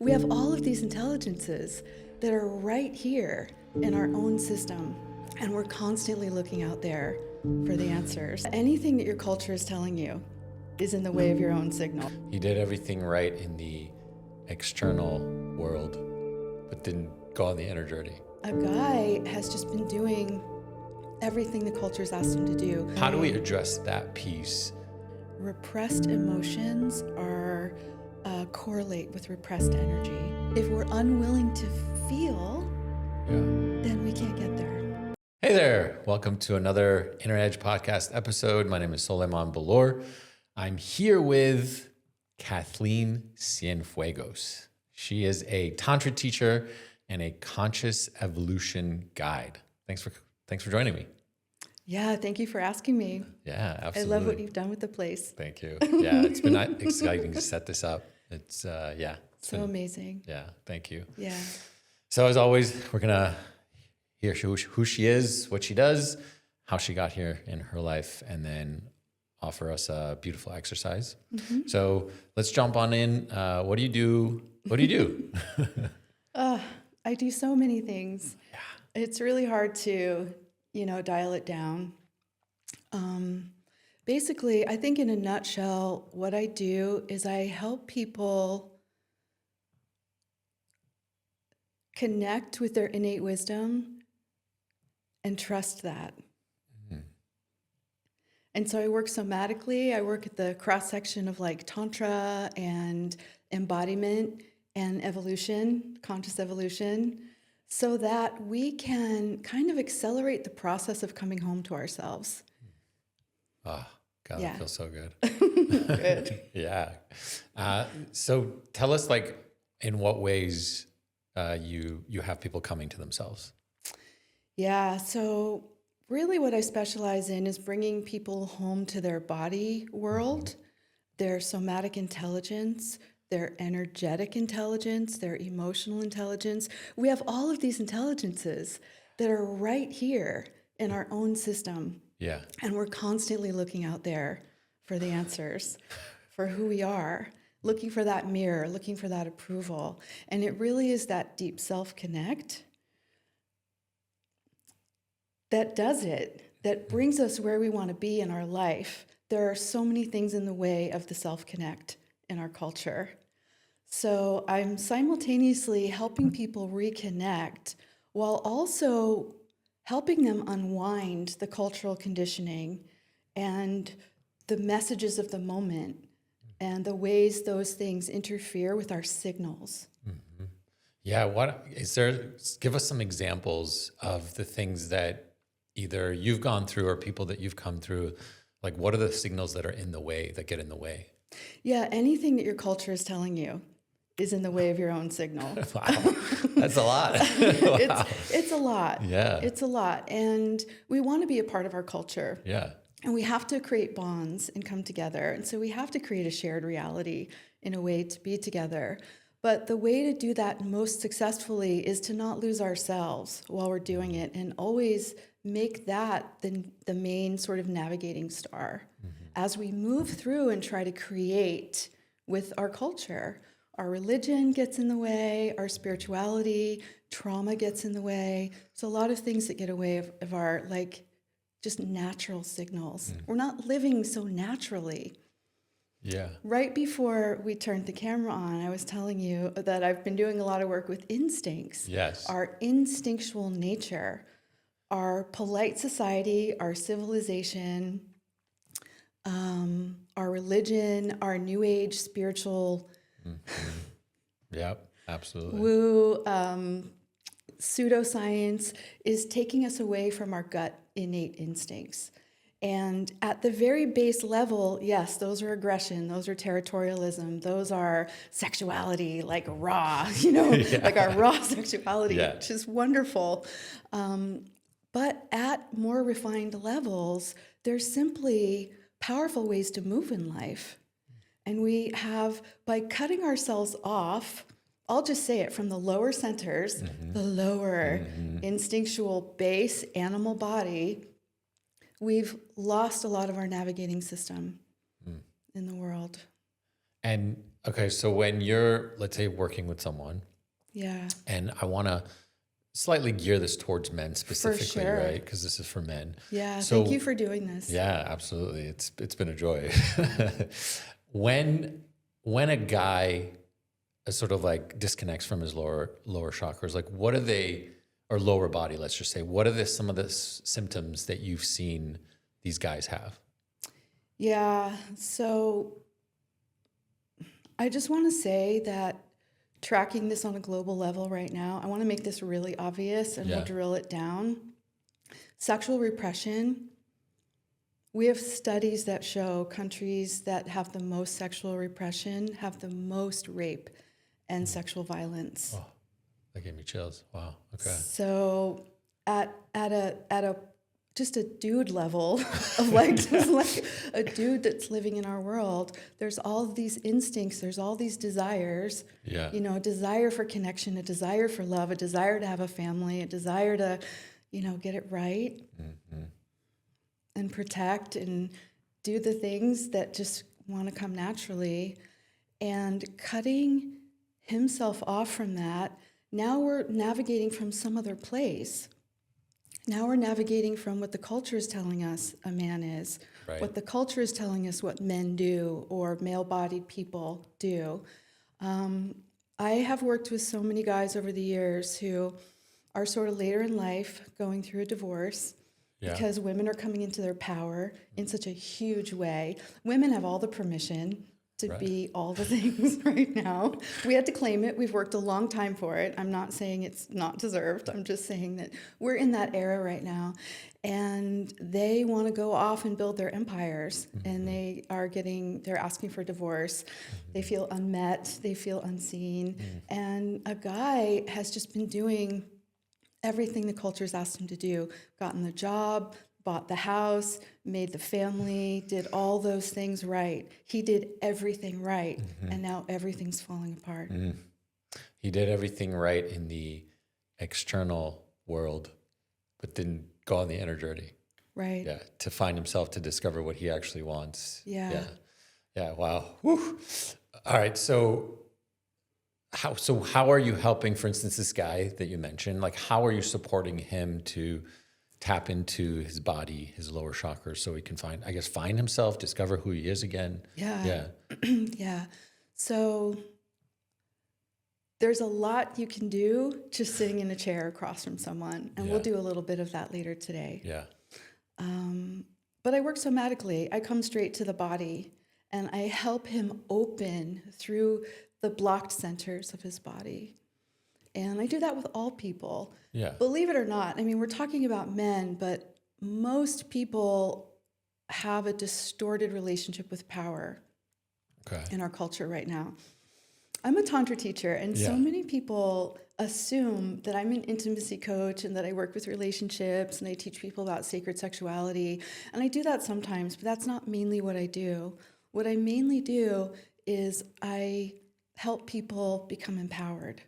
We have all of these intelligences that are right here in our own system, and we're constantly looking out there for the answers. Anything that your culture is telling you is in the way of your own signal. He did everything right in the external world, but didn't go on the inner journey. A guy has just been doing everything the culture's asked him to do. How do we address that piece? Repressed emotions are correlate with repressed energy. If we're unwilling to feel, then we can't get there. Hey there, welcome to another Inner Edge podcast episode. My name is Soleiman Balor. I'm here with Cathleene Cienfuegos. She is a Tantra teacher and a conscious evolution guide. Thanks for joining me. Yeah, thank you for asking me. Yeah, absolutely. I love what you've done with the place. Thank you. Yeah, it's been exciting to set this up. It's so amazing. Yeah, thank you. Yeah. So as always, we're gonna hear who she is, what she does, how she got here in her life, and then offer us a beautiful exercise. Mm-hmm. So let's jump on in. What do you do? What do you do? I do so many things. Yeah. It's really hard to, dial it down. Basically, I think in a nutshell, what I do is I help people connect with their innate wisdom and trust that. Mm-hmm. And so I work somatically. I work at the cross section of like Tantra and embodiment and evolution, conscious evolution, so that we can kind of accelerate the process of coming home to ourselves. Oh, God, Yeah. That feels so good. Good. Yeah. So tell us, in what ways you have people coming to themselves. Yeah, so really what I specialize in is bringing people home to their body world, mm-hmm. their somatic intelligence, their energetic intelligence, their emotional intelligence. We have all of these intelligences that are right here in our own system. Yeah. And we're constantly looking out there for the answers, for who we are, looking for that mirror, looking for that approval. And it really is that deep self-connect that does it, that brings us where we want to be in our life. There are so many things in the way of the self-connect in our culture. So I'm simultaneously helping people reconnect while also helping them unwind the cultural conditioning and the messages of the moment and the ways those things interfere with our signals. Mm-hmm. Yeah, give us some examples of the things that either you've gone through or people that you've come through. Like, what are the signals that are in the way, that get in the way? Yeah, anything that your culture is telling you is in the way of your own signal. Wow, that's a lot. Wow. It's a lot. Yeah. It's a lot. And we want to be a part of our culture. Yeah. And we have to create bonds and come together. And so we have to create a shared reality in a way to be together. But the way to do that most successfully is to not lose ourselves while we're doing it and always make that the main sort of navigating star. Mm-hmm. As we move through and try to create with our culture. Our religion gets in the way, our spirituality, trauma gets in the way. So a lot of things that get away of our just natural signals. Mm. We're not living so naturally. Yeah. Right before we turned the camera on, I was telling you that I've been doing a lot of work with instincts. Yes. Our instinctual nature, our polite society, our civilization, our religion, our new age spiritual mm-hmm. Yep, absolutely. woo, pseudoscience is taking us away from our gut innate instincts. And at the very base level, yes, those are aggression, those are territorialism, those are sexuality, like raw, Yeah. like our raw sexuality, Yeah. which is wonderful. But at more refined levels, there's simply powerful ways to move in life. And we have, by cutting ourselves off, I'll just say it, from the lower centers, mm-hmm. the lower mm-hmm. instinctual base animal body, we've lost a lot of our navigating system in the world. And Okay, so when you're, let's say, working with someone, Yeah. and I want to slightly gear this towards men specifically, sure. right? Because this is for men. Yeah. So Thank you for doing this. yeah, absolutely. It's been a joy. When a guy sort of like disconnects from his lower chakras, like what are they, or lower body, let's just say, what are some of the symptoms that you've seen these guys have? Yeah. So I just want to say that tracking this on a global level right now, I want to make this really obvious and Yeah. we'll drill it down. Sexual repression. We have studies that show countries that have the most sexual repression have the most rape and sexual violence. Oh, that gave me chills. Wow. Okay. So at a just a dude level of like just like a dude that's living in our world, there's all of these instincts, there's all these desires. Yeah. You know, a desire for connection, a desire for love, a desire to have a family, a desire to, get it right and protect and do the things that just want to come naturally. And cutting himself off from that, now we're navigating from some other place. Now we're navigating from what the culture is telling us a man is, Right. what the culture is telling us what men do or male-bodied people do. I have worked with so many guys over the years who are sort of later in life going through a divorce because women are coming into their power in such a huge way. Women have all the permission to be all the things right now. We had to claim it. We've worked a long time for it. I'm not saying it's not deserved. I'm just saying that we're in that era right now. And they want to go off and build their empires. And they're asking for divorce. They feel unmet. They feel unseen. And a guy has just been doing everything the culture's asked him to do, gotten the job, bought the house, made the family, did all those things right. He did everything right, and now everything's falling apart. He did everything right in the external world, but didn't go on the inner journey. Right. Yeah, to find himself, to discover what he actually wants. Yeah. Yeah, wow. Whew. All right, so how are you helping, for instance, this guy that you mentioned, like how are you supporting him to tap into his body, his lower chakras, so he can find himself, discover who he is again? Yeah. Yeah. So there's a lot you can do just sitting in a chair across from someone, and we'll do a little bit of that later today. Yeah. But I work somatically. I come straight to the body, and I help him open through the blocked centers of his body. And I do that with all people. Yeah. Believe it or not, I mean, we're talking about men, but most people have a distorted relationship with power in our culture right now. I'm a Tantra teacher, and so many people assume that I'm an intimacy coach and that I work with relationships and I teach people about sacred sexuality. And I do that sometimes, but that's not mainly what I do. What I mainly do is I help people become empowered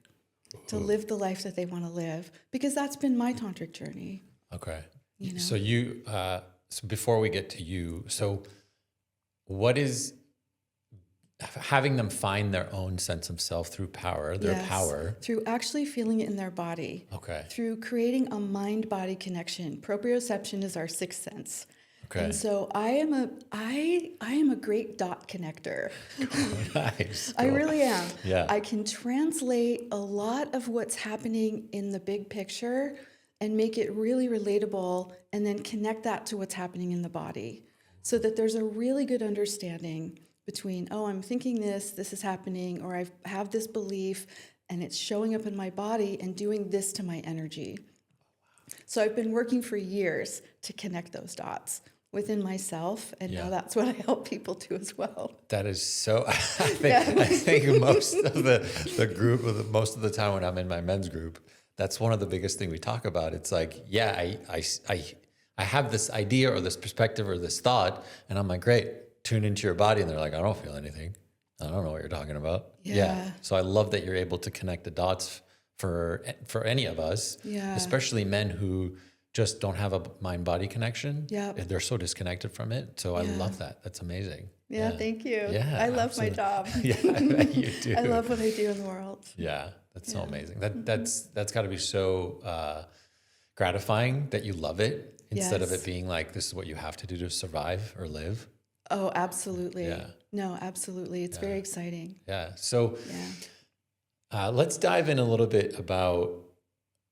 to live the life that they want to live, because that's been my tantric journey. Okay. You know? So so before we get to you, so what is having them find their own sense of self through power, their power? Through actually feeling it in their body. Okay. Through creating a mind-body connection. Proprioception is our sixth sense. Okay. And so I am a great dot connector. Nice. I really am. Yeah. I can translate a lot of what's happening in the big picture and make it really relatable, and then connect that to what's happening in the body, so that there's a really good understanding between, oh, I'm thinking this is happening, or I have this belief and it's showing up in my body and doing this to my energy. So I've been working for years to connect those dots within myself, and now that's what I help people do as well. That is so. I think most of the group, most of the time when I'm in my men's group, that's one of the biggest things we talk about. It's like, I have this idea or this perspective or this thought, and I'm like, great, tune into your body, and they're like, I don't feel anything. I don't know what you're talking about. Yeah. So I love that you're able to connect the dots for any of us, especially men who just don't have a mind-body connection. Yeah. They're so disconnected from it. So I love that. That's amazing. Yeah, thank you. Yeah, I love my absolutely. job. Yeah, I bet you do. I love what I do in the world. Yeah, that's so Yeah. amazing. That's got to be so gratifying that you love it instead of it Yes. being like this is what you have to do to survive or live. Oh, absolutely. Yeah. No, absolutely. It's very exciting. Yeah. So Yeah. let's dive in a little bit about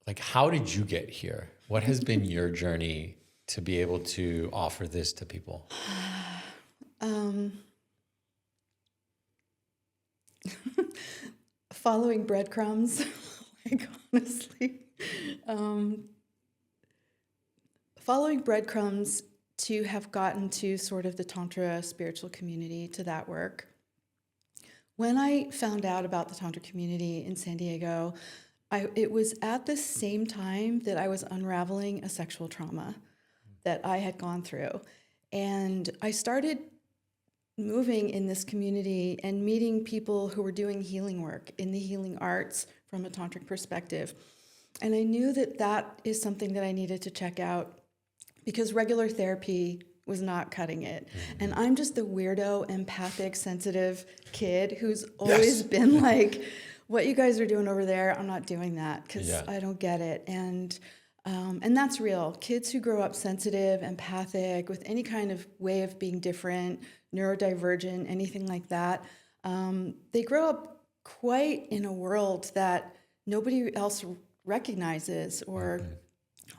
like how did you get here? What has been your journey to be able to offer this to people? Following breadcrumbs, like honestly, following breadcrumbs to have gotten to sort of the Tantra spiritual community, to that work. When I found out about the Tantra community in San Diego, it was at the same time that I was unraveling a sexual trauma that I had gone through. And I started moving in this community and meeting people who were doing healing work in the healing arts from a tantric perspective. And I knew that that is something that I needed to check out because regular therapy was not cutting it. And I'm just the weirdo, empathic, sensitive kid who's always been like, what you guys are doing over there, I'm not doing that because I don't get it. And that's real. Kids who grow up sensitive, empathic, with any kind of way of being different, neurodivergent, anything like that, they grow up quite in a world that nobody else recognizes, or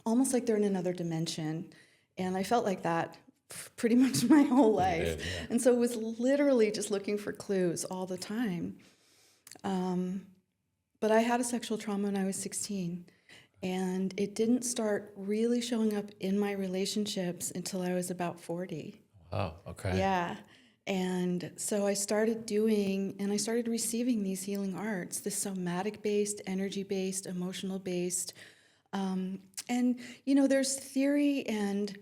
almost like they're in another dimension. And I felt like that pretty much my whole life. And so it was literally just looking for clues all the time. But I had a sexual trauma when I was 16. And it didn't start really showing up in my relationships until I was about 40. Oh, okay. Yeah. And so I started doing, and I started receiving these healing arts, this somatic-based, energy-based, emotional-based. And, you know, there's theory, and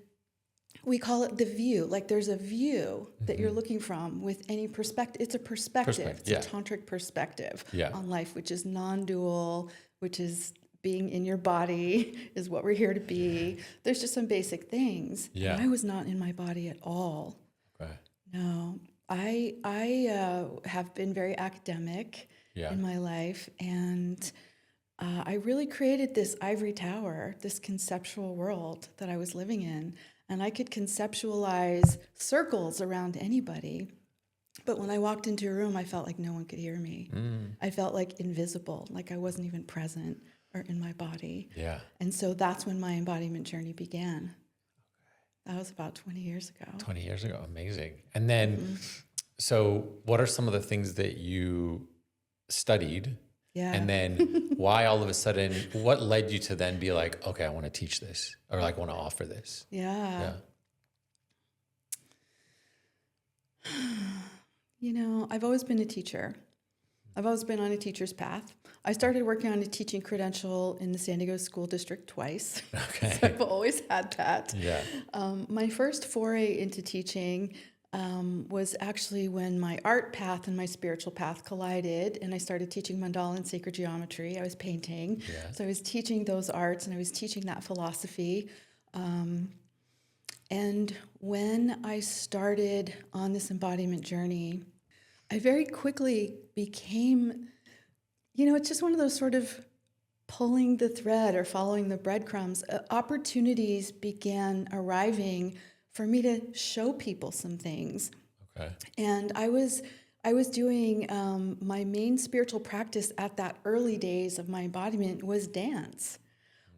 we call it the view. Like there's a view that you're looking from with any perspective. It's a perspective. It's a tantric perspective on life, which is non-dual, which is being in your body is what we're here to be. There's just some basic things. Yeah. And I was not in my body at all. Okay. No, I have been very academic in my life, and I really created this ivory tower, this conceptual world that I was living in, and I could conceptualize circles around anybody. But when I walked into a room, I felt like no one could hear me. I felt like invisible, like I wasn't even present or in my body. Yeah. And so that's when my embodiment journey began. That was about 20 years ago. 20 years ago. Amazing. And then, so what are some of the things that you studied? Yeah. And then why all of a sudden, what led you to then be like, okay, I want to teach this, or like want to offer this? Yeah. You know, I've always been a teacher. I've always been on a teacher's path. I started working on a teaching credential in the San Diego School District twice. Okay. So I've always had that. Yeah. My first foray into teaching was actually when my art path and my spiritual path collided, and I started teaching mandala and sacred geometry. I was painting. Yeah. So I was teaching those arts, and I was teaching that philosophy. And when I started on this embodiment journey, I very quickly became, you know, it's just one of those sort of pulling the thread or following the breadcrumbs. Opportunities began arriving for me to show people some things. Okay. And I was doing my main spiritual practice at that early days of my embodiment was dance,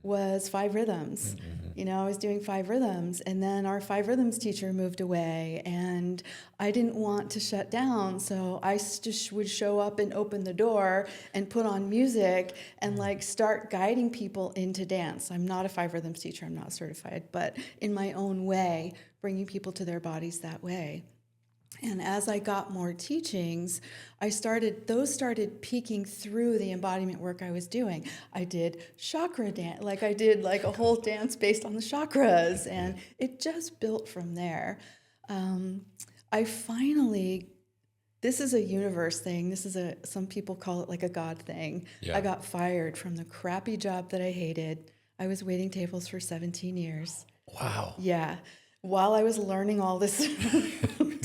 was 5 rhythms. You know, I was doing 5 rhythms, and then our 5 rhythms teacher moved away, and I didn't want to shut down, so I just would show up and open the door and put on music and like start guiding people into dance. I'm not a 5 rhythms teacher, I'm not certified, but in my own way, bringing people to their bodies that way. And as I got more teachings, those started peeking through the embodiment work I was doing. I did chakra dance, I did a whole dance based on the chakras, and it just built from there. This is a universe thing. Some people call it like a God thing. Yeah. I got fired from the crappy job that I hated. I was waiting tables for 17 years. Wow. Yeah. While I was learning all this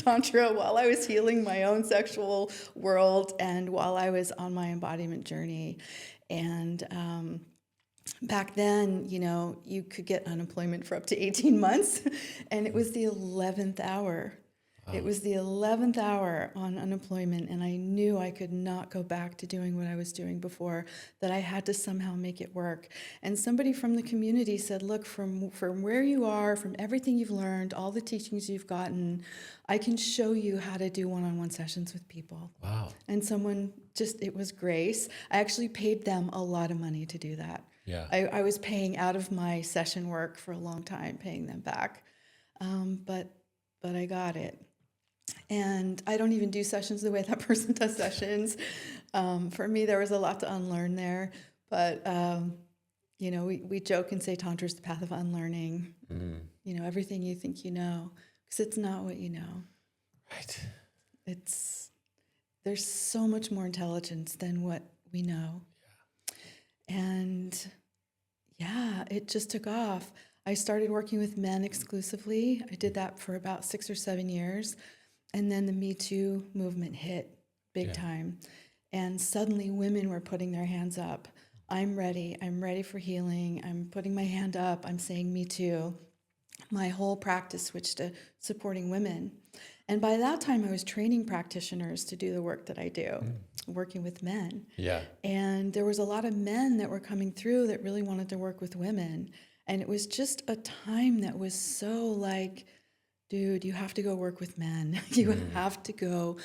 Tantra while I was healing my own sexual world and while I was on my embodiment journey. And back then, you could get unemployment for up to 18 months, and it was the 11th hour. It was the 11th hour on unemployment, and I knew I could not go back to doing what I was doing before, that I had to somehow make it work. And somebody from the community said, look, from where you are, from everything you've learned, all the teachings you've gotten, I can show you how to do one-on-one sessions with people. Wow. And someone it was grace. I actually paid them a lot of money to do that. Yeah. I was paying out of my session work for a long time, paying them back. But I got it. And I don't even do sessions the way that person does sessions. For me, there was a lot to unlearn there. But, we joke and say Tantra is the path of unlearning. Everything you think you know, because it's not what you know. Right. There's so much more intelligence than what we know. Yeah. And it just took off. I started working with men exclusively. I did that for about 6 or 7 years. And then the Me Too movement hit big time. And suddenly women were putting their hands up. I'm ready. I'm ready for healing. I'm putting my hand up. I'm saying Me Too. My whole practice switched to supporting women. And by that time, I was training practitioners to do the work that I do, working with men. Yeah. And there was a lot of men that were coming through that really wanted to work with women. And it was just a time that was so like, dude, you have to go work with men. You have to go.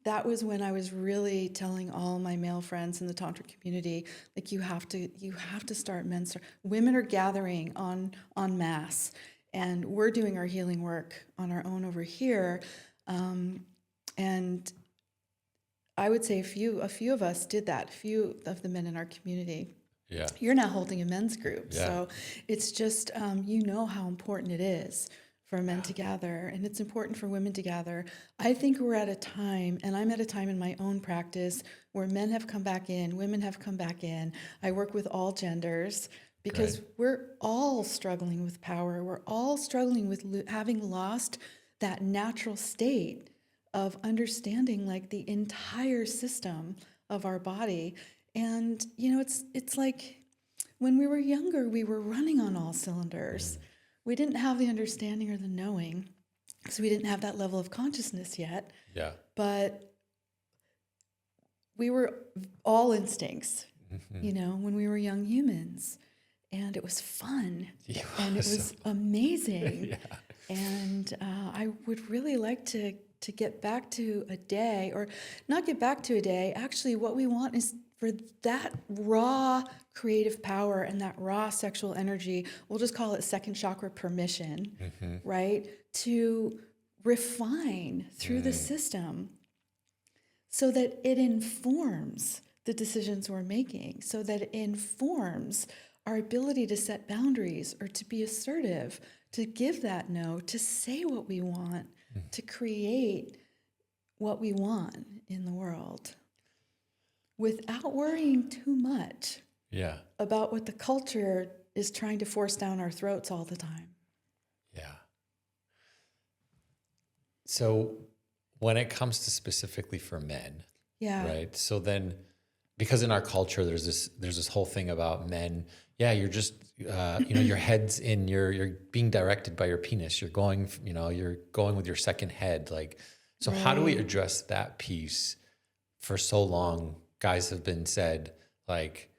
That was when I was really telling all my male friends in the tantric community, like you have to start men's. Women are gathering en masse, and we're doing our healing work on our own over here. And I would say a few of us did that. A few of the men in our community. Yeah. You're now holding a men's group, Yeah. so it's just how important it is for men to gather, and it's important for women to gather. I think we're at a time, and I'm at a time in my own practice where men have come back in, women have come back in. I work with all genders because we're all struggling with power. We're all struggling with having lost that natural state of understanding like the entire system of our body. And, it's like when we were younger, we were running on all cylinders. We didn't have the understanding or the knowing, so we didn't have that level of consciousness yet. Yeah. But we were all instincts, when we were young humans. And it was fun. Yeah, and it was amazing. Yeah. And I would really like to get back to a day, or not get back to a day. Actually, what we want is for that raw creative power and that raw sexual energy, we'll just call it second chakra permission, right? To refine through the system so that it informs the decisions we're making, so that it informs our ability to set boundaries or to be assertive, to give that no, to say what we want, to create what we want in the world without worrying too much about what the culture is trying to force down our throats all the time. Yeah. So when it comes to specifically for men, right? So then, because in our culture, there's this whole thing about men. Yeah, you're just, your head's in, you're being directed by your penis. You're going with your second head. Like, so how do we address that piece? For so long, guys have been said, like,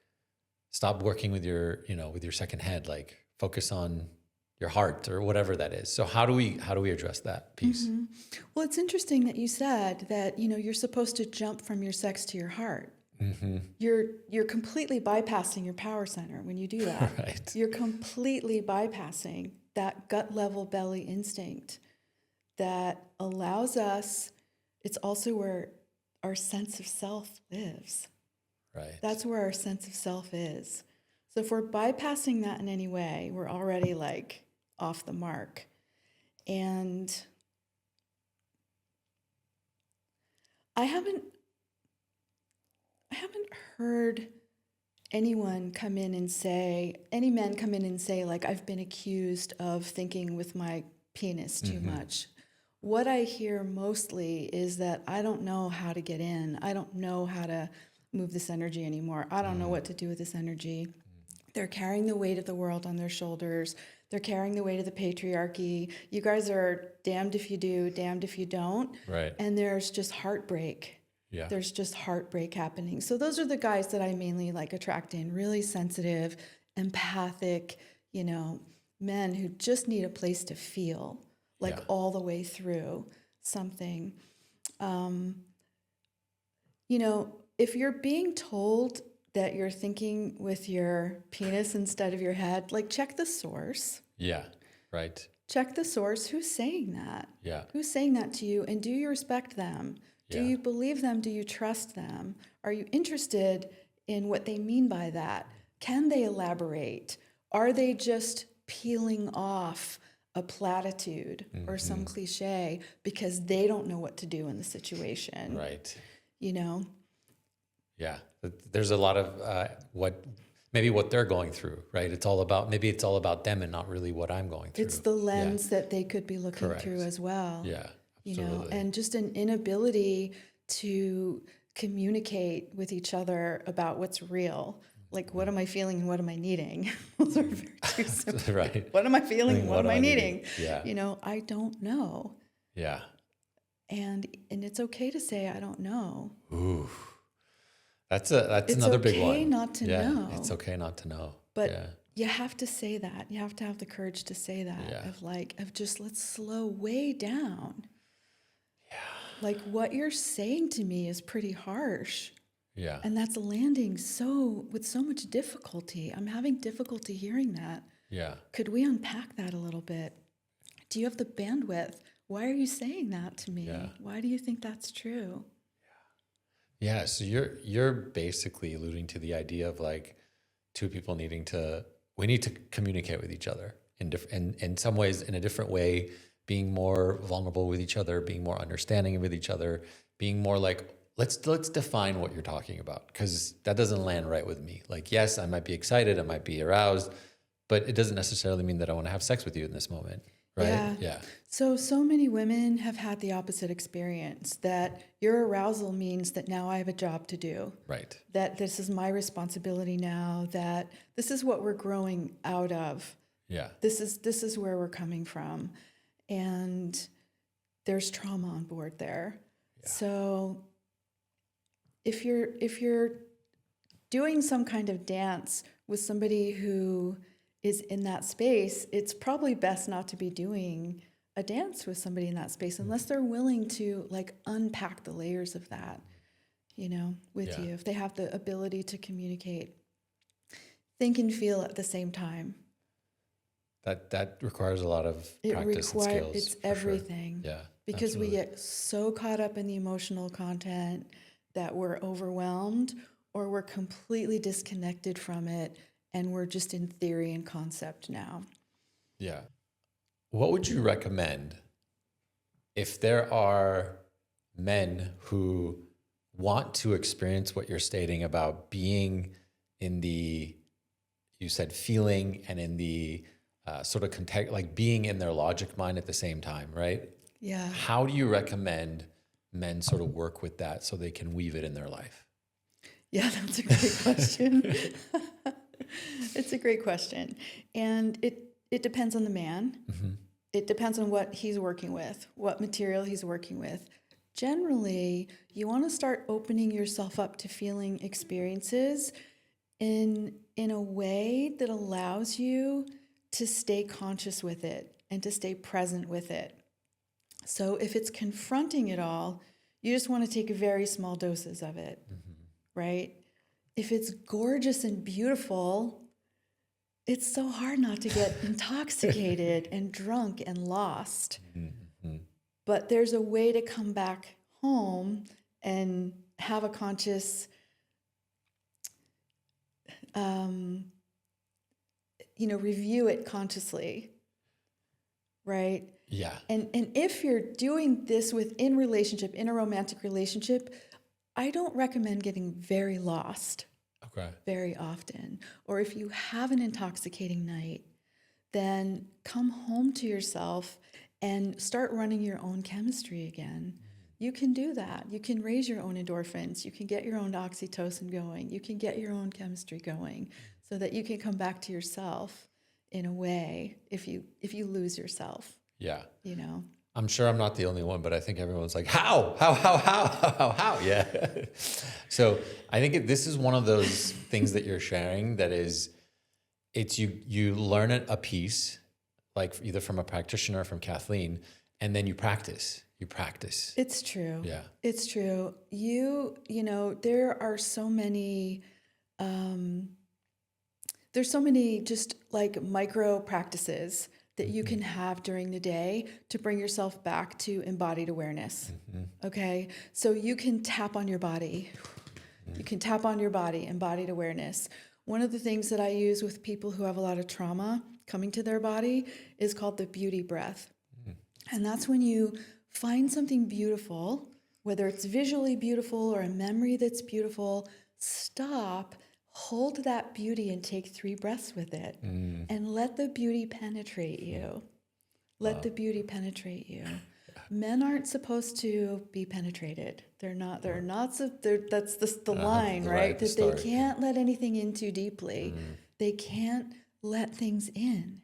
stop working with your second head, like focus on your heart or whatever that is. So how do we address that piece? Well, it's interesting that you said that, you're supposed to jump from your sex to your heart. You're completely bypassing your power center when you do that. Right. You're completely bypassing that gut level belly instinct that allows us. It's also where our sense of self lives. Right. That's where our sense of self is. So if we're bypassing that in any way, we're already like off the mark. And I haven't heard any men come in and say, like, I've been accused of thinking with my penis too much, what I hear mostly is that I don't know how to get in. I don't know how to move this energy anymore. I don't know what to do with this energy. They're carrying the weight of the world on their shoulders. They're carrying the weight of the patriarchy. You guys are damned if you do, damned if you don't. Right. And there's just heartbreak. Yeah. There's just heartbreak happening. So those are the guys that I mainly like attract in, really sensitive, empathic, men who just need a place to feel, like all the way through something. If you're being told that you're thinking with your penis instead of your head, like check the source. Yeah. Right. Check the source. Who's saying that? Yeah. Who's saying that to you? And do you respect them? Do you believe them? Do you trust them? Are you interested in what they mean by that? Can they elaborate? Are they just peeling off a platitude or some cliche because they don't know what to do in the situation? Right. Yeah. There's a lot of what they're going through, right? It's all about them and not really what I'm going through. It's the lens that they could be looking through as well. Yeah, absolutely. And just an inability to communicate with each other about what's real. Like, what am I feeling and what am I needing? Those are very two simple. Right. What am I feeling and what am I needing? Yeah. I don't know. Yeah. And it's okay to say I don't know. Ooh. That's another big one. It's okay not to know. It's okay not to know. But you have to say that. You have to have the courage to say that. Yeah. Of just let's slow way down. Yeah. Like what you're saying to me is pretty harsh. Yeah. And that's landing with so much difficulty. I'm having difficulty hearing that. Yeah. Could we unpack that a little bit? Do you have the bandwidth? Why are you saying that to me? Yeah. Why do you think that's true? Yeah. So you're basically alluding to the idea of like two people we need to communicate with each other in some ways in a different way, being more vulnerable with each other, being more understanding with each other, being more like, let's define what you're talking about, because that doesn't land right with me. Like, yes, I might be excited, I might be aroused, but it doesn't necessarily mean that I want to have sex with you in this moment. Right? Yeah. So many women have had the opposite experience, that your arousal means that now I have a job to do. Right. That this is my responsibility now, that this is what we're growing out of. Yeah. This is where we're coming from. And there's trauma on board there. Yeah. So if you're doing some kind of dance with somebody who is in that space, it's probably best not to be doing a dance with somebody in that space unless they're willing to like unpack the layers of that, with you. If they have the ability to communicate, think and feel at the same time. That requires a lot of practice and skills. It's everything. Sure. Yeah. Because absolutely. we get so caught up in the emotional content that we're overwhelmed or we're completely disconnected from it. And we're just in theory and concept now. Yeah. What would you recommend if there are men who want to experience what you're stating about being in the, you said feeling, and in the sort of context, like being in their logic mind at the same time, right? Yeah. How do you recommend men sort of work with that so they can weave it in their life? Yeah, that's a great question. It's a great question. And it depends on the man. Mm-hmm. It depends on what he's working with, what material he's working with. Generally, you want to start opening yourself up to feeling experiences in a way that allows you to stay conscious with it and to stay present with it. So if it's confronting it all, you just want to take very small doses of it, right? If it's gorgeous and beautiful, it's so hard not to get intoxicated and drunk and lost. Mm-hmm. But there's a way to come back home and have a conscious, review it consciously, right? Yeah. And if you're doing this within relationship, in a romantic relationship, I don't recommend getting very lost very often. Or if you have an intoxicating night, then come home to yourself and start running your own chemistry again. You can do that. You can raise your own endorphins. You can get your own oxytocin going. You can get your own chemistry going so that you can come back to yourself in a way if you lose yourself. Yeah. You know. I'm sure I'm not the only one, but I think everyone's like, how? Yeah. So I think this is one of those things that you're sharing that is, it's you learn a piece, like either from a practitioner or from Cathleene, and then you practice. It's true. Yeah. It's true. You know, there are so many, there's so many just like micro practices that you can have during the day to bring yourself back to embodied awareness. Okay. So you can tap on your body. You can tap on your body, embodied awareness. One of the things that I use with people who have a lot of trauma coming to their body is called the beauty breath. And that's when you find something beautiful, whether it's visually beautiful or a memory that's beautiful, stop, hold that beauty and take 3 breaths with it and let the beauty penetrate you. Let the beauty penetrate you. Men aren't supposed to be penetrated. That's the line, right? That they can't let anything in too deeply. They can't let things in.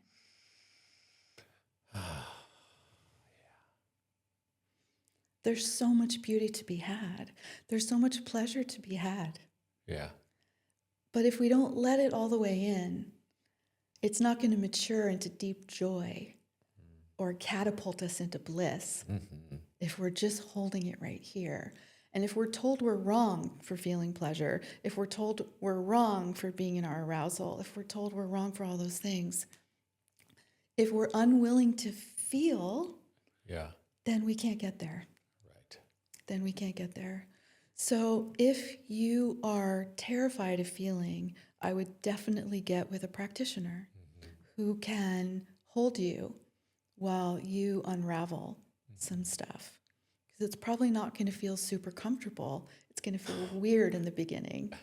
There's so much beauty to be had. There's so much pleasure to be had. Yeah. But if we don't let it all the way in, it's not going to mature into deep joy or catapult us into bliss if we're just holding it right here. And if we're told we're wrong for feeling pleasure, if we're told we're wrong for being in our arousal, if we're told we're wrong for all those things, if we're unwilling to feel, then we can't get there. Then we can't get there. So if you are terrified of feeling, I would definitely get with a practitioner who can hold you while you unravel some stuff. Because it's probably not going to feel super comfortable. It's going to feel weird in the beginning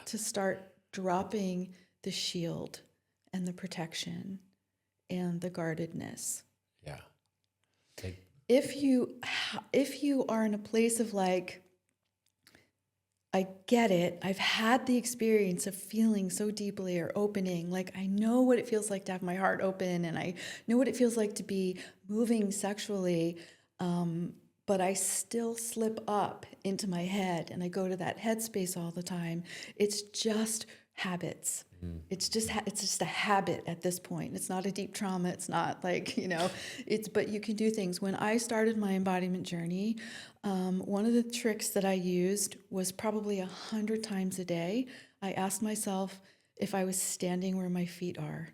to start dropping the shield and the protection and the guardedness. Yeah. If you are in a place of like, I get it, I've had the experience of feeling so deeply or opening, like I know what it feels like to have my heart open and I know what it feels like to be moving sexually, but I still slip up into my head and I go to that headspace all the time. It's just habits. It's just a habit at this point. It's not a deep trauma. It's not like, but you can do things. When I started my embodiment journey, one of the tricks that I used was probably 100 times a day. I asked myself if I was standing where my feet are.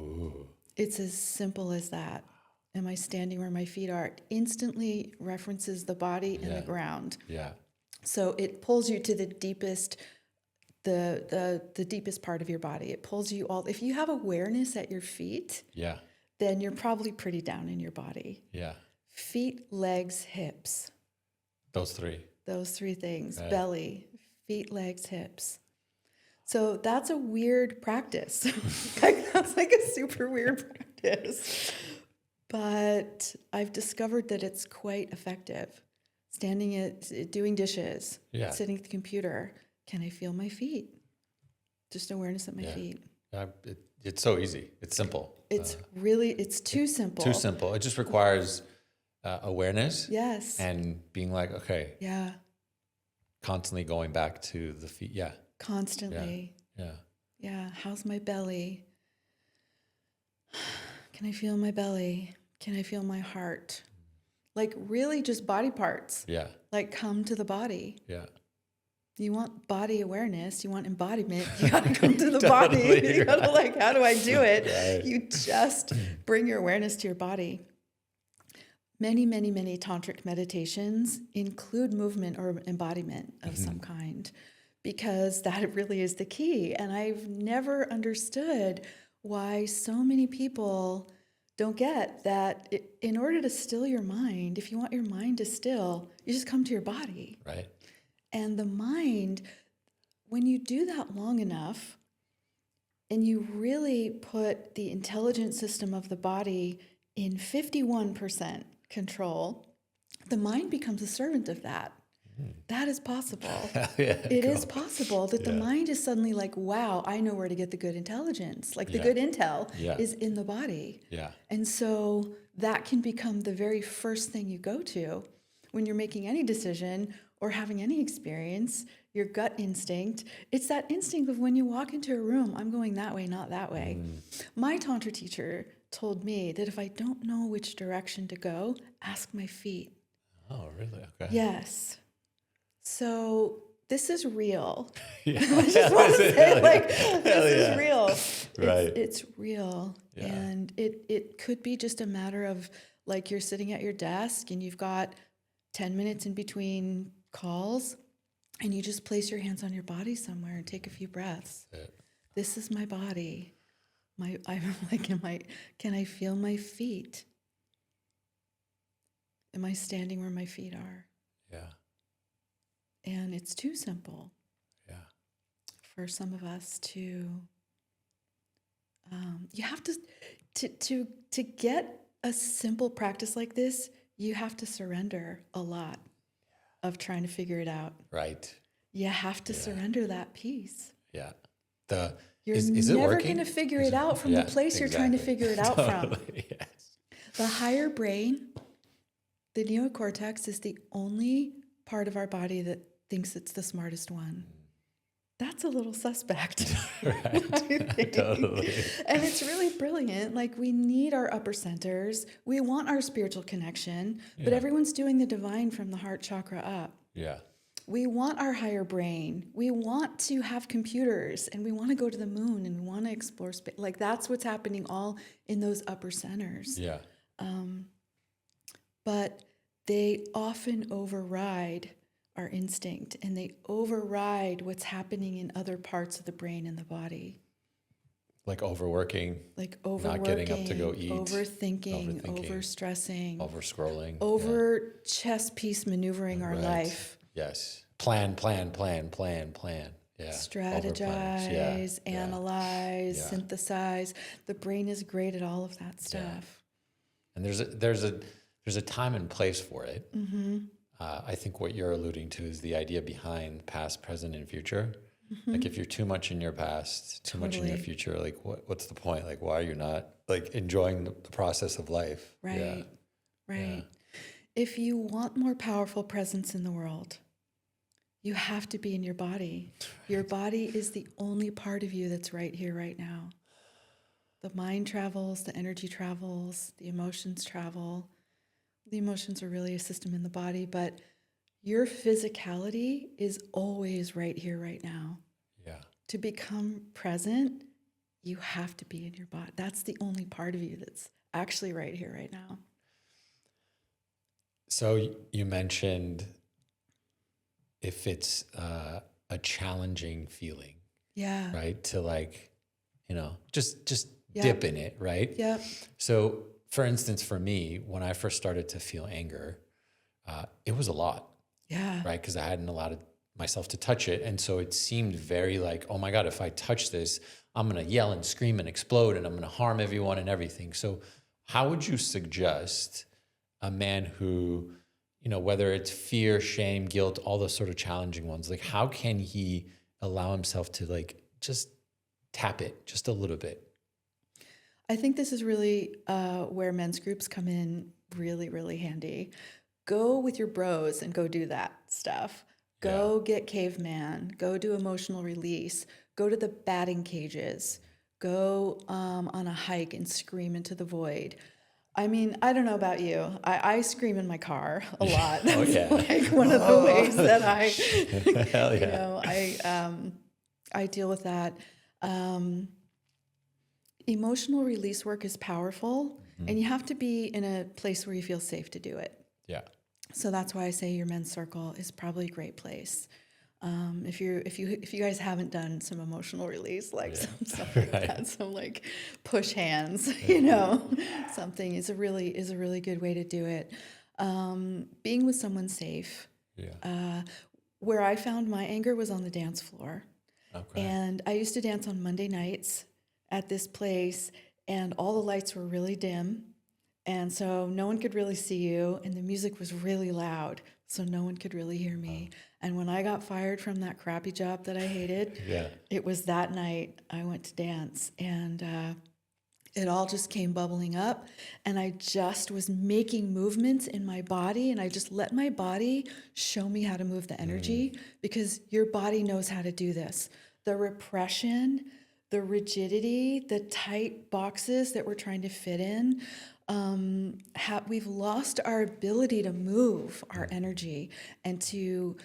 Ooh. It's as simple as that. Am I standing where my feet are? It instantly references the body and the ground. Yeah. So it pulls you to the deepest the deepest part of your body. It pulls you all. If you have awareness at your feet, then you're probably pretty down in your body. Yeah. Feet, legs, hips. Those 3. Those 3 things. Right. Belly, feet, legs, hips. So that's a weird practice. That's like a super weird practice. But I've discovered that it's quite effective. Doing dishes, sitting at the computer. Can I feel my feet? Just awareness at my feet. It's so easy. It's simple. It's too simple. Too simple. It just requires awareness. Yes. And being like, okay. Yeah. Constantly going back to the feet. Yeah. Constantly. Yeah. Yeah. How's my belly? Can I feel my belly? Can I feel my heart? Like really just body parts. Yeah. Like come to the body. Yeah. You want body awareness, you want embodiment, you gotta come to the body. You gotta how do I do it? Right. You just bring your awareness to your body. Many, many, many tantric meditations include movement or embodiment of some kind because that really is the key. And I've never understood why so many people don't get that in order to still your mind, if you want your mind to still, you just come to your body. Right. And the mind, when you do that long enough, and you really put the intelligent system of the body in 51% control, the mind becomes a servant of that. That is possible. It is possible that the mind is suddenly like, wow, I know where to get the good intelligence. Like the good intel is in the body. And so that can become the very first thing you go to when you're making any decision or having any experience, your gut instinct. It's that instinct of when you walk into a room, I'm going that way, not that way. My Tantra teacher told me that if I don't know which direction to go, ask my feet. Oh, really? Okay. Yes. So this is real. Yeah. I just want to say, like, this is real. Right. It's real. Yeah. And it could be just a matter of, like, you're sitting at your desk and you've got 10 minutes in between calls and you just place your hands on your body somewhere and take a few breaths. This is my body. I'm like, can I feel my feet? Am I standing where my feet are? Yeah. And it's too simple. Yeah. For some of us to, you have to get a simple practice like this, you have to surrender a lot of trying to figure it out. Right. You have to surrender that piece. Yeah. You're is it never working? going to figure it out from the place you're trying to figure it out from. Yes. The higher brain, the neocortex, is the only part of our body that thinks it's the smartest one. That's a little suspect. Right. I think. Totally. And it's really brilliant. Like, we need our upper centers. We want our spiritual connection, but everyone's doing the divine from the heart chakra up. Yeah. We want our higher brain. We want to have computers, and we want to go to the moon, and we want to explore space. Like, that's what's happening all in those upper centers. Yeah. But they often override our instinct, and they override what's happening in other parts of the brain and the body. Like overworking. Like overworking, not getting up to go eat. overthinking, overstressing, Over-scrolling. over chess piece maneuvering our life. Yes. Plan. Yeah. Strategize, analyze, synthesize. The brain is great at all of that stuff. And there's a time and place for it. Mm-hmm. I think what you're alluding to is the idea behind past, present, and future. Mm-hmm. Like, if you're too much in your past, too much in your future, like what's the point? Like, why are you not like enjoying the process of life? Right. Yeah. If you want more powerful presence in the world, you have to be in your body. Your body is the only part of you that's right here, right now. The mind travels, the energy travels, the emotions travel. The emotions are really a system in the body, but your physicality is always right here, right now. Yeah. To become present, you have to be in your body. That's the only part of you that's actually right here, right now. So you mentioned if it's a challenging feeling, right? To, like, just dip in it, right? Yeah. So, for instance, for me, when I first started to feel anger, it was a lot. Yeah. Right? Because I hadn't allowed myself to touch it. And so it seemed very like, oh my God, if I touch this, I'm going to yell and scream and explode and I'm going to harm everyone and everything. So how would you suggest a man who, whether it's fear, shame, guilt, all those sort of challenging ones, like, how can he allow himself to, like, just tap it just a little bit? I think this is really where men's groups come in really, really handy. Go with your bros and go do that stuff. Go get caveman. Go do emotional release. Go to the batting cages. Go on a hike and scream into the void. I mean, I don't know about you. I scream in my car a lot. That's like one of the ways that I deal with that. Emotional release work is powerful, and you have to be in a place where you feel safe to do it. Yeah. So that's why I say your men's circle is probably a great place. If you guys haven't done some emotional release, like some like push hands, something is a really good way to do it. Being with someone safe. Yeah. Where I found my anger was on the dance floor. Okay. And I used to dance on Monday nights at this place, and all the lights were really dim. And so no one could really see you, and the music was really loud, so no one could really hear me. And when I got fired from that crappy job that I hated, Yeah. it was that night I went to dance, and it all just came bubbling up, and I just was making movements in my body, and I just let my body show me how to move the energy, because your body knows how to do this. The repression, the rigidity, the tight boxes that we're trying to fit in, we've lost our ability to move our energy and to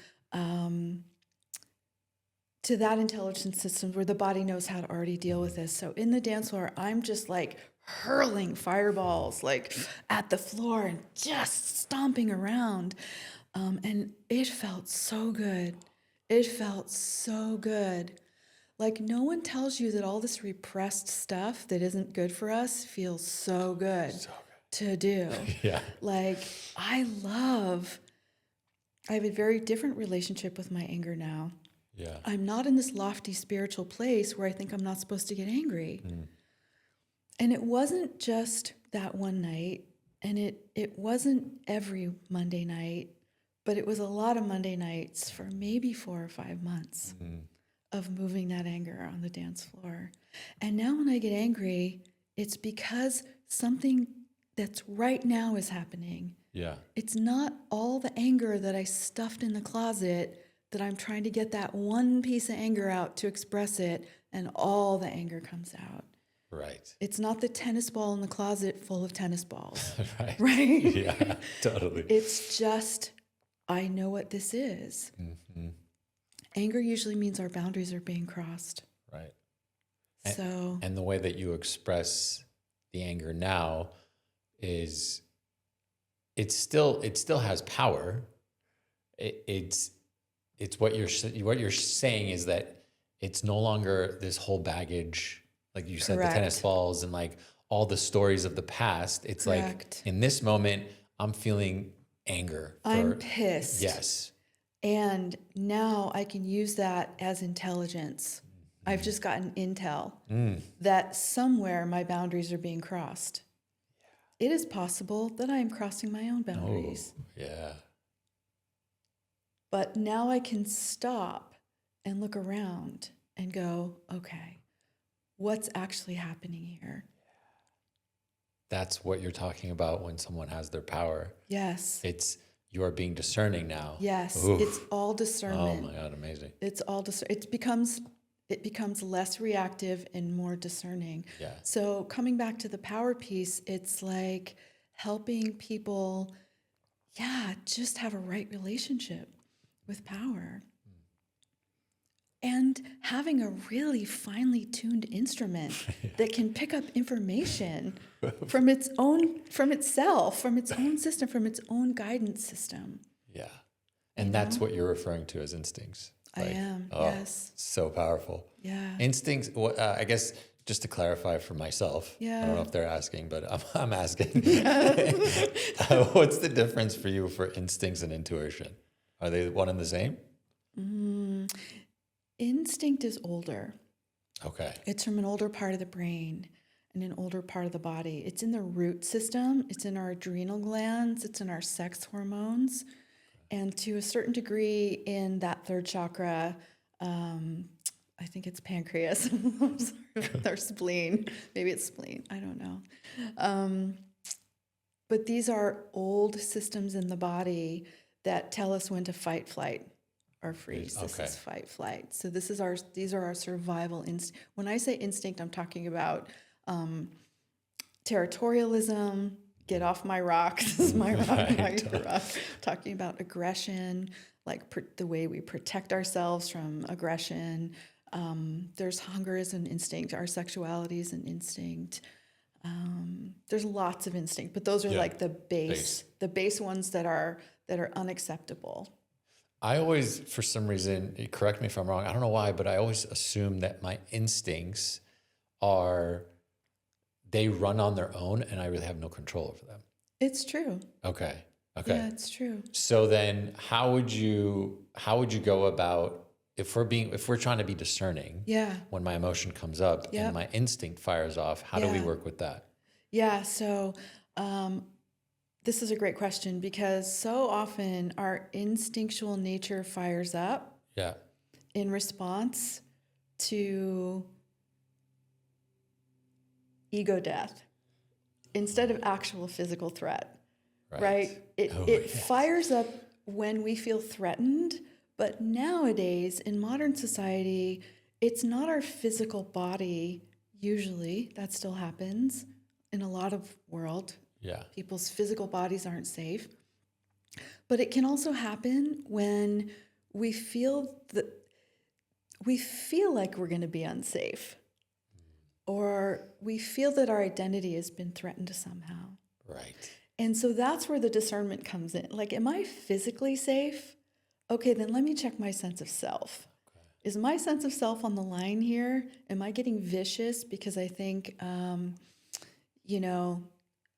that intelligence system where the body knows how to already deal with this. So in the dance floor, I'm just like hurling fireballs like at the floor and just stomping around. And it felt so good. It felt so good. Like no one tells you that all this repressed stuff that isn't good for us feels so good to do. Yeah. Like I have a very different relationship with my anger now. Yeah. I'm not in this lofty spiritual place where I think I'm not supposed to get angry. And it wasn't just that one night, and it wasn't every Monday night, but it was a lot of Monday nights for maybe 4 or 5 months of moving that anger on the dance floor. And now when I get angry, it's because something that's right now is happening. Yeah. It's not all the anger that I stuffed in the closet that I'm trying to get that one piece of anger out to express it, and all the anger comes out. Right. It's not the tennis ball in the closet full of tennis balls, Right. right? Yeah, totally. It's just, I know what this is. Anger usually means our boundaries are being crossed. Right. So, And the way that you express the anger now is it still has power. It's what you're saying is that it's no longer this whole baggage, like you said, the tennis balls and like all the stories of the past. It's like in this moment, I'm feeling anger. I'm pissed. Yes. And now I can use that as intelligence. I've just gotten intel that somewhere my boundaries are being crossed. It is possible that I am crossing my own boundaries. Oh, yeah. But now I can stop and look around and go, okay, what's actually happening here? That's what you're talking about when someone has their power. Yes. You are being discerning now. Yes. Oof. It's all discernment. Oh my God, amazing. It's all it becomes less reactive and more discerning. Yeah. So coming back to the power piece, it's like helping people, just have a right relationship with power. And having a really finely tuned instrument that can pick up information from itself, from its own system, from its own guidance system. Yeah. And that's what you're referring to as instincts. I am, yes. So powerful. Yeah. Instincts, I guess, just to clarify for myself, I don't know if they're asking, but I'm asking. What's the difference for you for instincts and intuition? Are they one and the same? Instinct is older. Okay. It's from an older part of the brain and an older part of the body. It's in the root system. It's in our adrenal glands. It's in our sex hormones. And to a certain degree in that third chakra, I think it's pancreas, or spleen. Maybe it's spleen. I don't know. But these are old systems in the body that tell us when to fight, flight, or freeze. This is fight, flight. So these are our survival instincts. When I say instinct, I'm talking about territorialism. Get off my rock. This is my rock, not your rock. Talking about aggression, like the way we protect ourselves from aggression. There's hunger as an instinct. Our sexuality is an instinct. There's lots of instinct, but those are like the base ones that are unacceptable. I always, for some reason, correct me if I'm wrong, I don't know why, but I always assume that my instincts they run on their own and I really have no control over them. It's true. Okay. Yeah, it's true. So then how would you go about, if we're trying to be discerning, when my emotion comes up and my instinct fires off, how do we work with that? Yeah. So This is a great question because so often our instinctual nature fires up Yeah. in response to ego death instead of actual physical threat, right? It Yes. fires up when we feel threatened, but nowadays in modern society, it's not our physical body. Usually that still happens in a lot of world. Yeah. People's physical bodies aren't safe. But it can also happen when we feel like we're going to be unsafe, or we feel that our identity has been threatened somehow. Right. And so that's where the discernment comes in. Like, am I physically safe? Okay, then let me check my sense of self. Okay. Is my sense of self on the line here? Am I getting vicious because I think,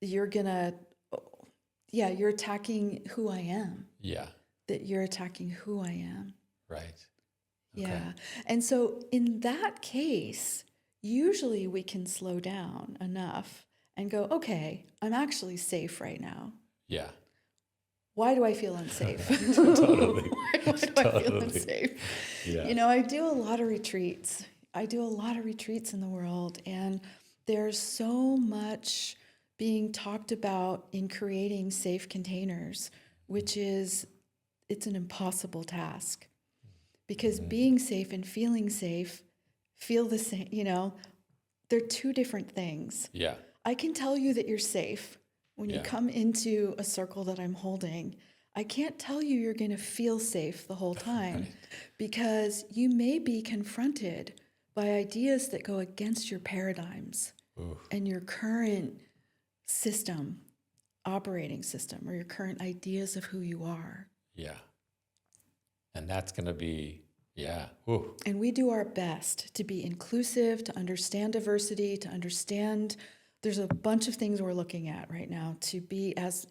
you're gonna, you're attacking who I am, Yeah. that you're attacking who I am. Right. Yeah. And so in that case, usually we can slow down enough and go, okay, I'm actually safe right now. Yeah. Why do I feel unsafe? Totally. Why do I feel unsafe? Yeah. I do a lot of retreats. In the world, and there's so much being talked about in creating safe containers, which is, it's an impossible task. Because being safe and feeling safe feel the same, they're two different things. Yeah. I can tell you that you're safe when you come into a circle that I'm holding. I can't tell you you're going to feel safe the whole time because you may be confronted by ideas that go against your paradigms and your current system, operating system, or your current ideas of who you are. Yeah. And that's going to be, Ooh. And we do our best to be inclusive, to understand diversity, to understand there's a bunch of things we're looking at right now to be as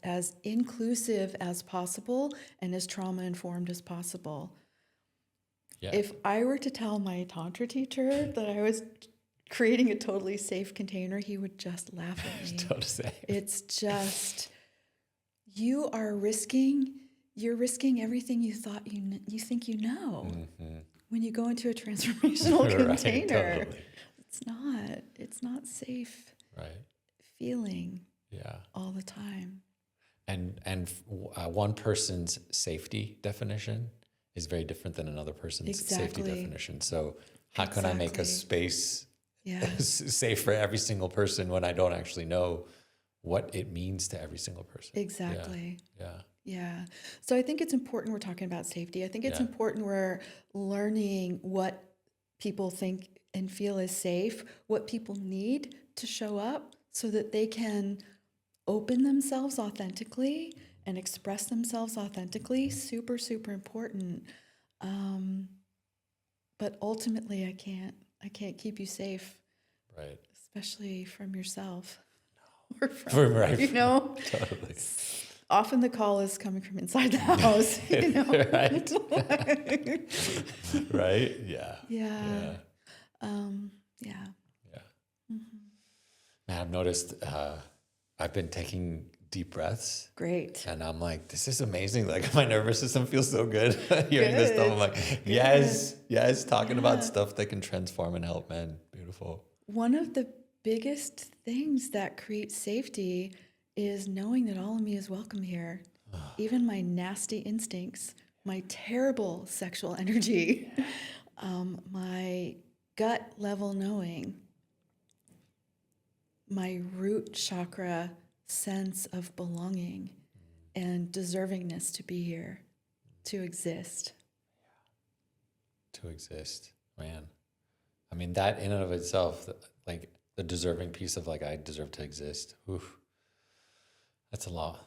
inclusive as possible and as trauma-informed as possible. Yeah. If I were to tell my Tantra teacher that I was creating a totally safe container, he would just laugh at me. It's just, you're risking everything you thought you think you know when you go into a transformational container. Totally. It's not safe. Right. Feeling. Yeah. All the time. And one person's safety definition is very different than another person's safety definition. So how can I make a space safe for every single person when I don't actually know what it means to every single person? Exactly. Yeah. So I think it's important we're talking about safety. I think it's important we're learning what people think and feel is safe, what people need to show up so that they can open themselves authentically and express themselves authentically. Super, super important. But ultimately, I can't keep you safe. Right. Especially from yourself. Or Totally. Often the call is coming from inside the house. Right. Right. Yeah. Yeah. Man, I've noticed I've been taking deep breaths. Great. And I'm like, this is amazing. Like my nervous system feels so good hearing this stuff. I'm like, yes, talking about stuff that can transform and help, man. Beautiful. One of the biggest things that creates safety is knowing that all of me is welcome here. Even my nasty instincts, my terrible sexual energy, my gut level knowing, my root chakra sense of belonging and deservingness to be here, to exist. To exist, man. I mean, that in and of itself, like the deserving piece of like, I deserve to exist. Oof. That's a lot.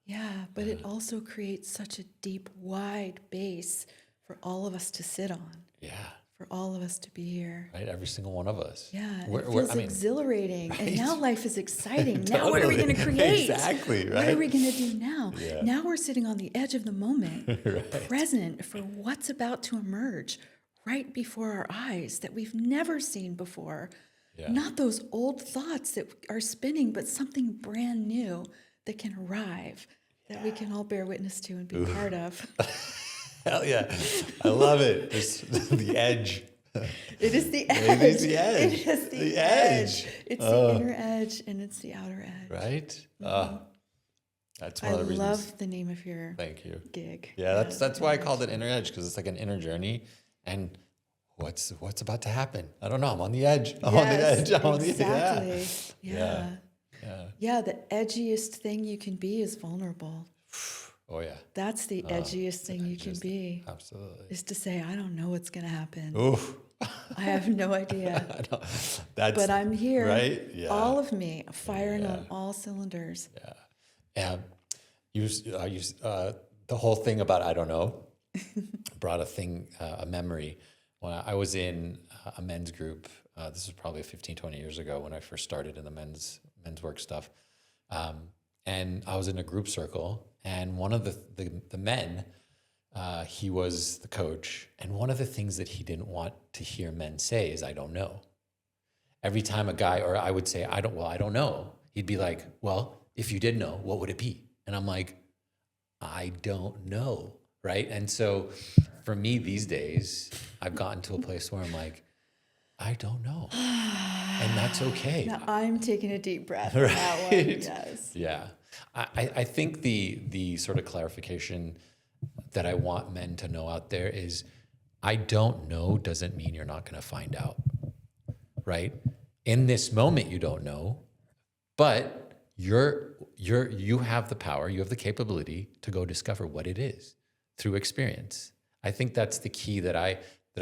Yeah, but it also creates such a deep, wide base for all of us to sit on. Yeah. For all of us to be here. Right, every single one of us. Yeah, it feels exhilarating. Right? And now life is exciting. Totally. Now what are we going to create? Exactly, right? What are we going to do now? Yeah. Now we're sitting on the edge of the moment, right. Present for what's about to emerge right before our eyes that we've never seen before. Yeah. Not those old thoughts that are spinning, but something brand new that can arrive, that we can all bear witness to and be part of. Hell yeah. I love it. This, the edge. It is the edge. Maybe it's the edge. It is the edge. It's the inner edge and it's the outer edge. Right? That's one I of the reasons. love the name of your Thank you. gig. Yeah, that's why I called it inner edge, because it's like an inner journey. And what's about to happen? I don't know. I'm on the edge. I'm on the edge. I'm on the edge. Exactly. Yeah. Yeah, the edgiest thing you can be is vulnerable. Oh yeah. That's the edgiest thing you can be. Absolutely. Is to say, I don't know what's going to happen. Oof. I have no idea. That's but I'm here. Right? Yeah. All of me firing on all cylinders. Yeah. The whole thing about I don't know brought a memory. When I was in a men's group, this was probably 15, 20 years ago when I first started in the men's work stuff. And I was in a group circle, and one of the men, he was the coach. And one of the things that he didn't want to hear men say is, I don't know. Every time a guy, or I would say, I don't know. He'd be like, well, if you did know, what would it be? And I'm like, I don't know. Right. And so for me these days, I've gotten to a place where I'm like, I don't know. And that's okay. Now I'm taking a deep breath Right. on that one. Yes. Yeah. I think the sort of clarification that I want men to know out there is, I don't know doesn't mean you're not going to find out. Right? In this moment, you don't know, but you have the power, you have the capability to go discover what it is through experience. I think that's the key that I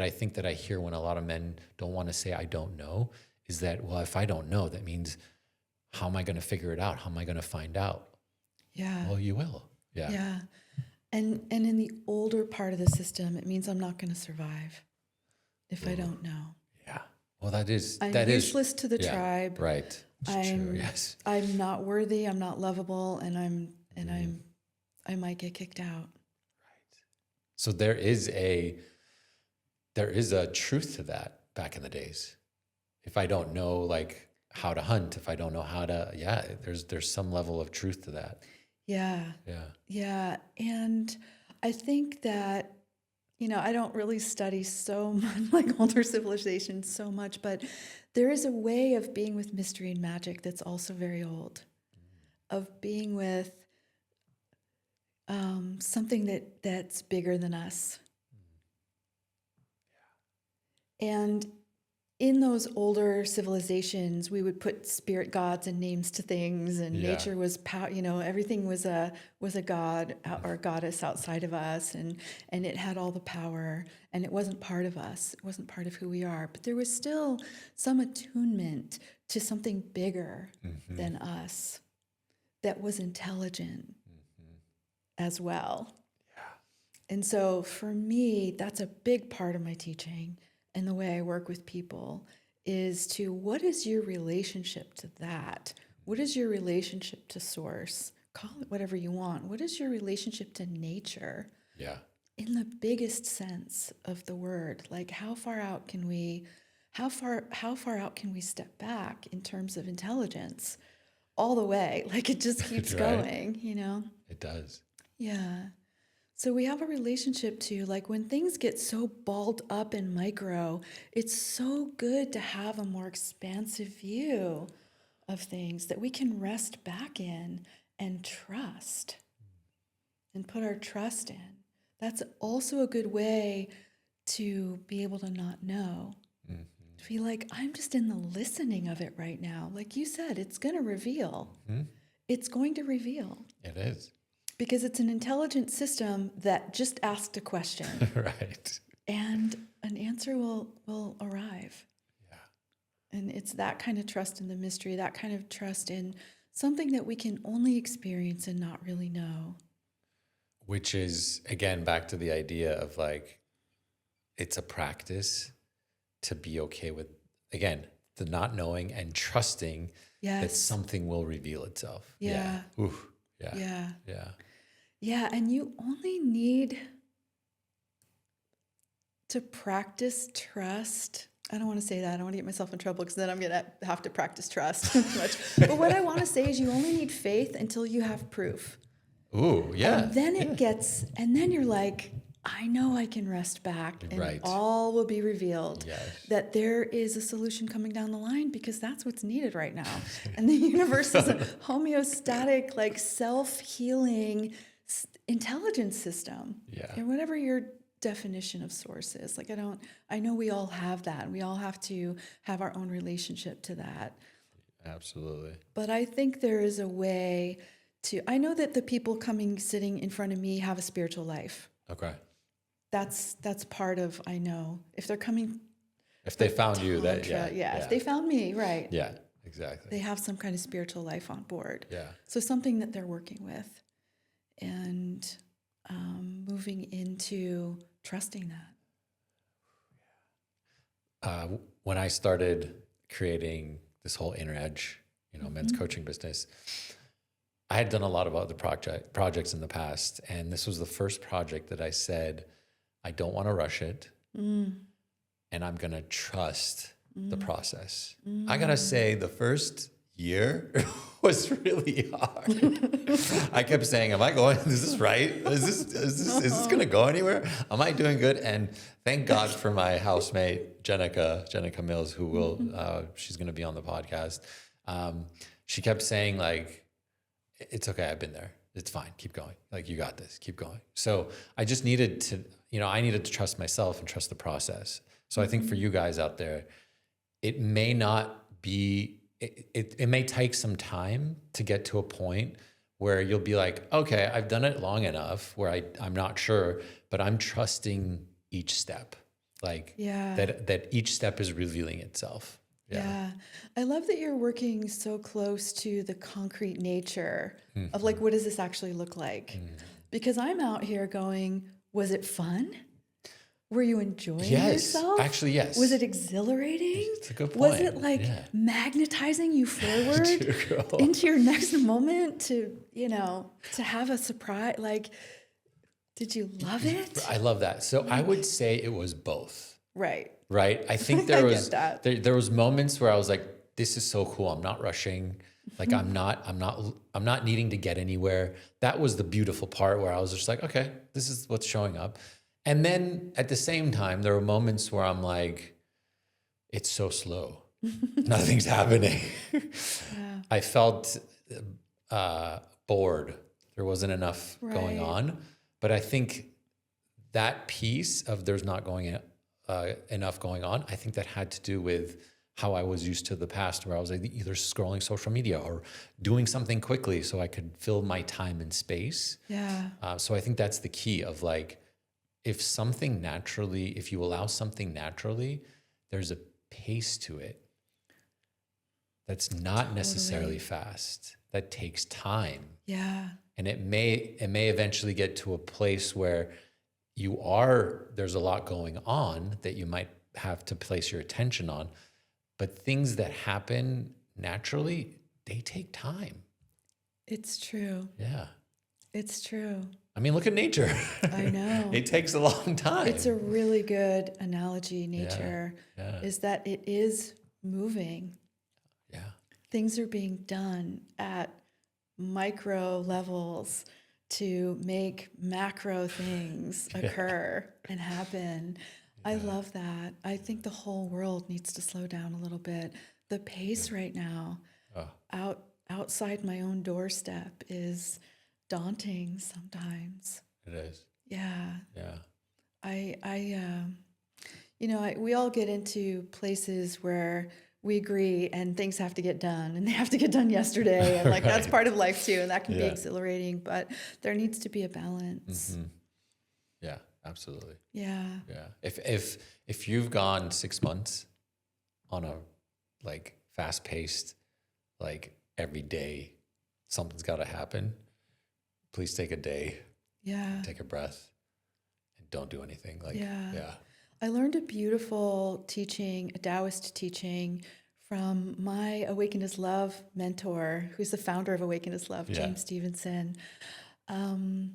think that I hear when a lot of men don't want to say I don't know, is that, well, if I don't know, that means how am I going to figure it out? How am I going to find out? Yeah. Well, you will. Yeah. Yeah. And in the older part of the system, it means I'm not going to survive if I don't know. Yeah. Well, that is useless to the tribe. Right. It's true. Yes. I'm not worthy. I'm not lovable, and I might get kicked out. Right. So there is a truth to that back in the days. If I don't know like how to hunt, if I don't know how to, there's some level of truth to that. Yeah. Yeah. Yeah. And I think that, I don't really study so much, like older civilizations so much, but there is a way of being with mystery and magic that's also very old, of being with something that's bigger than us. And in those older civilizations, we would put spirit gods and names to things, and nature was everything was a god or goddess outside of us, and it had all the power, and it wasn't part of us. It wasn't part of who we are, but there was still some attunement to something bigger than us that was intelligent as well. Yeah. And so for me, that's a big part of my teaching. And the way I work with people is to, what is your relationship to that? What is your relationship to source? Call it whatever you want. What is your relationship to nature? Yeah. In the biggest sense of the word, like how far out can we step back in terms of intelligence? All the way. Like it just keeps going, It does. Yeah. So we have a relationship to, like, when things get so balled up in micro, it's so good to have a more expansive view of things that we can rest back in and trust and put our trust in. That's also a good way to be able to not know. To be like, I'm just in the listening of it right now. Like you said, it's going to reveal. It's going to reveal. It is. Because it's an intelligent system that just asked a question. Right. And an answer will arrive. Yeah. And it's that kind of trust in the mystery, that kind of trust in something that we can only experience and not really know. Which is, again, back to the idea of like, it's a practice to be okay with, again, the not knowing and trusting that something will reveal itself. Yeah. Ooh. Yeah. Yeah. Yeah. Yeah, and you only need to practice trust I don't want to say that. I don't want to get myself in trouble because then I'm going to have to practice trust too much. But what I want to say is you only need faith until you have proof. Ooh, yeah. And then it gets, and then you're like, I know I can rest back and Right. all will be revealed. Yes. That there is a solution coming down the line because that's what's needed right now. And the universe is a homeostatic, like self-healing intelligence system. Yeah. And whatever your definition of source is. Like I know we all have that and we all have to have our own relationship to that. Absolutely. But I think there is a way I know that the people sitting in front of me have a spiritual life. Okay. That's part of, I know. If they're coming. If they found you, that, Tantra, If they found me, right. Yeah, exactly. They have some kind of spiritual life on board. Yeah. So something that they're working with and moving into trusting that. When I started creating this whole Inner Edge, men's coaching business, I had done a lot of other projects in the past, and this was the first project that I said, I don't want to rush it, and I'm going to trust the process. I got to say, the first year was really hard. I kept saying, am I going, is this right? Is this going to go anywhere? Am I doing good? And thank God for my housemate, Jenica Mills, who will, she's going to be on the podcast. She kept saying like, it's okay. I've been there. It's fine. Keep going. Like, you got this. Keep going. So I just needed to, I needed to trust myself and trust the process. So I think for you guys out there, it may not be, it may take some time to get to a point where you'll be like, okay, I've done it long enough where I'm not sure, but I'm trusting each step. Like that each step is revealing itself. Yeah. I love that you're working so close to the concrete nature of like, what does this actually look like? Because I'm out here going, was it fun? Were you enjoying yourself? Actually, yes. Was it exhilarating? It's a good point. Was it like magnetizing you forward into your next moment to have a surprise? Like, did you love it? I love that. So I would say it was both. Right. Right. I think there was moments where I was like, this is so cool. I'm not rushing. Like I'm not needing to get anywhere. That was the beautiful part where I was just like, okay, this is what's showing up. And then at the same time, there were moments where I'm like, it's so slow. Nothing's happening. I felt bored. There wasn't enough going on. But I think that piece of there's not enough going on, I think that had to do with how I was used to the past, where I was like either scrolling social media or doing something quickly so I could fill my time and space. Yeah. So I think that's the key of like, if you allow something naturally, there's a pace to it that's not necessarily fast. That takes time. Yeah. And it may eventually get to a place where there's a lot going on that you might have to place your attention on, but things that happen naturally, they take time. It's true. Yeah. It's true. I mean, look at nature. I know. It takes a long time. It's a really good analogy, nature, is that it is moving. Yeah. Things are being done at micro levels to make macro things occur and happen. I love that. I think the whole world needs to slow down a little bit. The pace right now outside my own doorstep is daunting sometimes. It is. Yeah. Yeah. We all get into places where we agree and things have to get done and they have to get done yesterday. And like, that's part of life too. And that can be exhilarating, but there needs to be a balance. Mm-hmm. Yeah, absolutely. Yeah. Yeah. If you've gone 6 months on a like fast paced, like every day, something's got to happen. Please take a day. Yeah. Take a breath and don't do anything. Like, yeah. I learned a beautiful teaching, a Taoist teaching from my Awaken is Love mentor, who's the founder of Awaken is Love, James Stevenson. And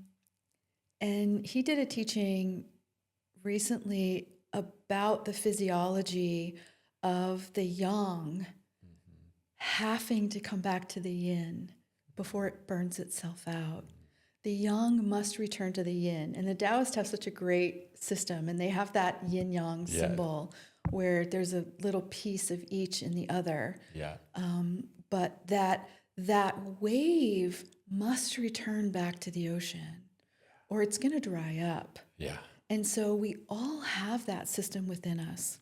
he did a teaching recently about the physiology of the yang having to come back to the yin before it burns itself out. The yang must return to the yin. And the Taoists have such a great system, and they have that yin-yang symbol where there's a little piece of each in the other. Yeah. But that wave must return back to the ocean, or it's going to dry up. Yeah. And so we all have that system within us.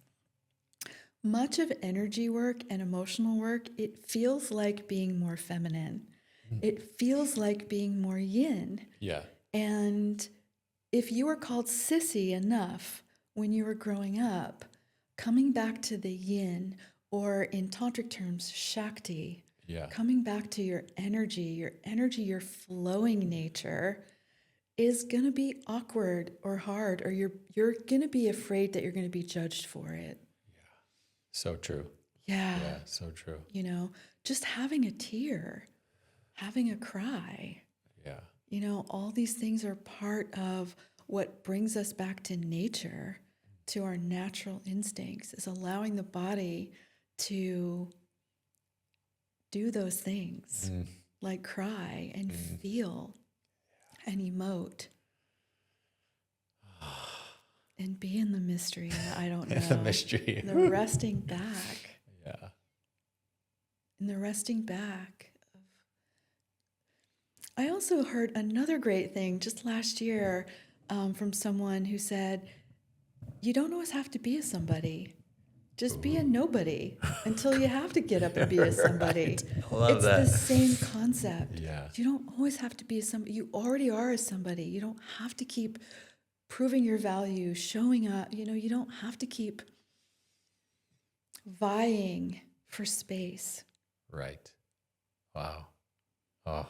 Much of energy work and emotional work, it feels like being more feminine. It feels like being more yin. Yeah. And if you were called sissy enough when you were growing up, coming back to the yin, or in tantric terms, shakti, coming back to your energy, your flowing nature, is going to be awkward or hard, or you're going to be afraid that you're going to be judged for it. So true. Yeah. Yeah, so true. You know, just having a tear, having a cry. Yeah. You know, all these things are part of what brings us back to nature, to our natural instincts, is allowing the body to do those things, like cry and feel and emote. And be in the mystery. I don't know. The mystery. The resting back. Yeah. And the resting back. I also heard another great thing just last year from someone who said, you don't always have to be a somebody. Just be a nobody until you have to get up and be a somebody. Right. I love that. It's the same concept. Yeah. You don't always have to be a somebody. You already are a somebody. You don't have to keep proving your value, showing up. You know, you don't have to keep vying for space. Right. Wow. Oh.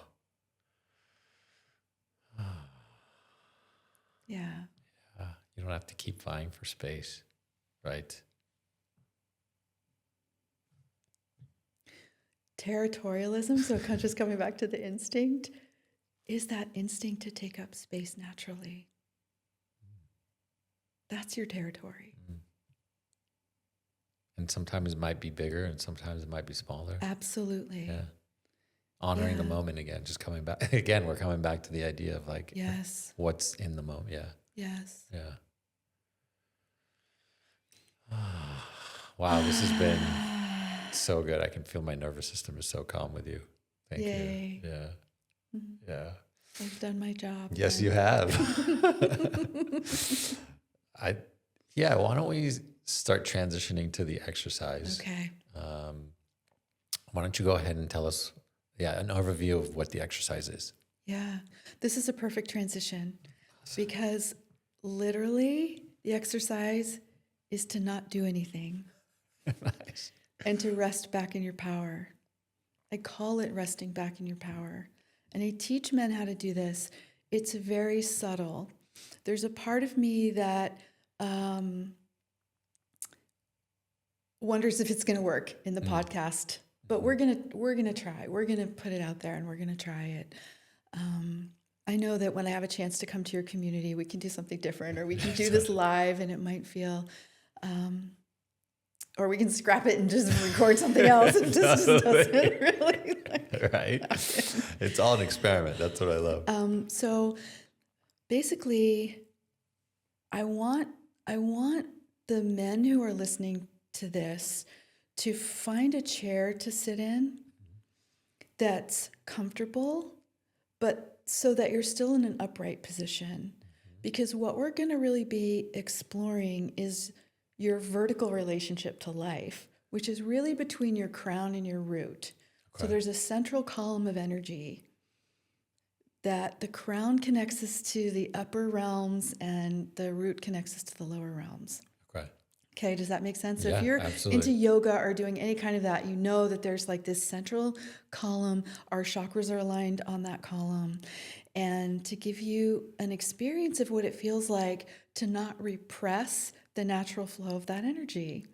Yeah. You don't have to keep vying for space. Right. Territorialism, so just coming back to the instinct, is that instinct to take up space naturally. That's your territory. And sometimes it might be bigger and sometimes it might be smaller. Absolutely. Yeah. Honoring the moment again, just coming back. Again, we're coming back to the idea of like, yes, what's in the moment. Yeah. Yes. Yeah. Wow, this has been so good. I can feel my nervous system is so calm with you. Thank Yay. you. Yeah. Yeah. I've done my job. Yes, you have. Why don't we start transitioning to the exercise? Okay. Why don't you go ahead and tell us, an overview of what the exercise is? Yeah, this is a perfect transition because literally the exercise is to not do anything. Nice. And to rest back in your power. I call it resting back in your power. And I teach men how to do this. It's very subtle. There's a part of me that wonders if it's going to work in the podcast, but we're gonna try. We're gonna put it out there, and we're gonna try it. I know that when I have a chance to come to your community, we can do something different, or we can do this live, and it might feel, or we can scrap it and just record something else. It just doesn't really right. It's all an experiment. That's what I love. So basically, I want the men who are listening to this to find a chair to sit in that's comfortable, but so that you're still in an upright position. Because what we're going to really be exploring is your vertical relationship to life, which is really between your crown and your root. Okay. So there's a central column of energy that the crown connects us to the upper realms and the root connects us to the lower realms. Okay, does that make sense? So if you're into yoga or doing any kind of that, you know that there's like this central column. Our chakras are aligned on that column. And to give you an experience of what it feels like to not repress the natural flow of that energy.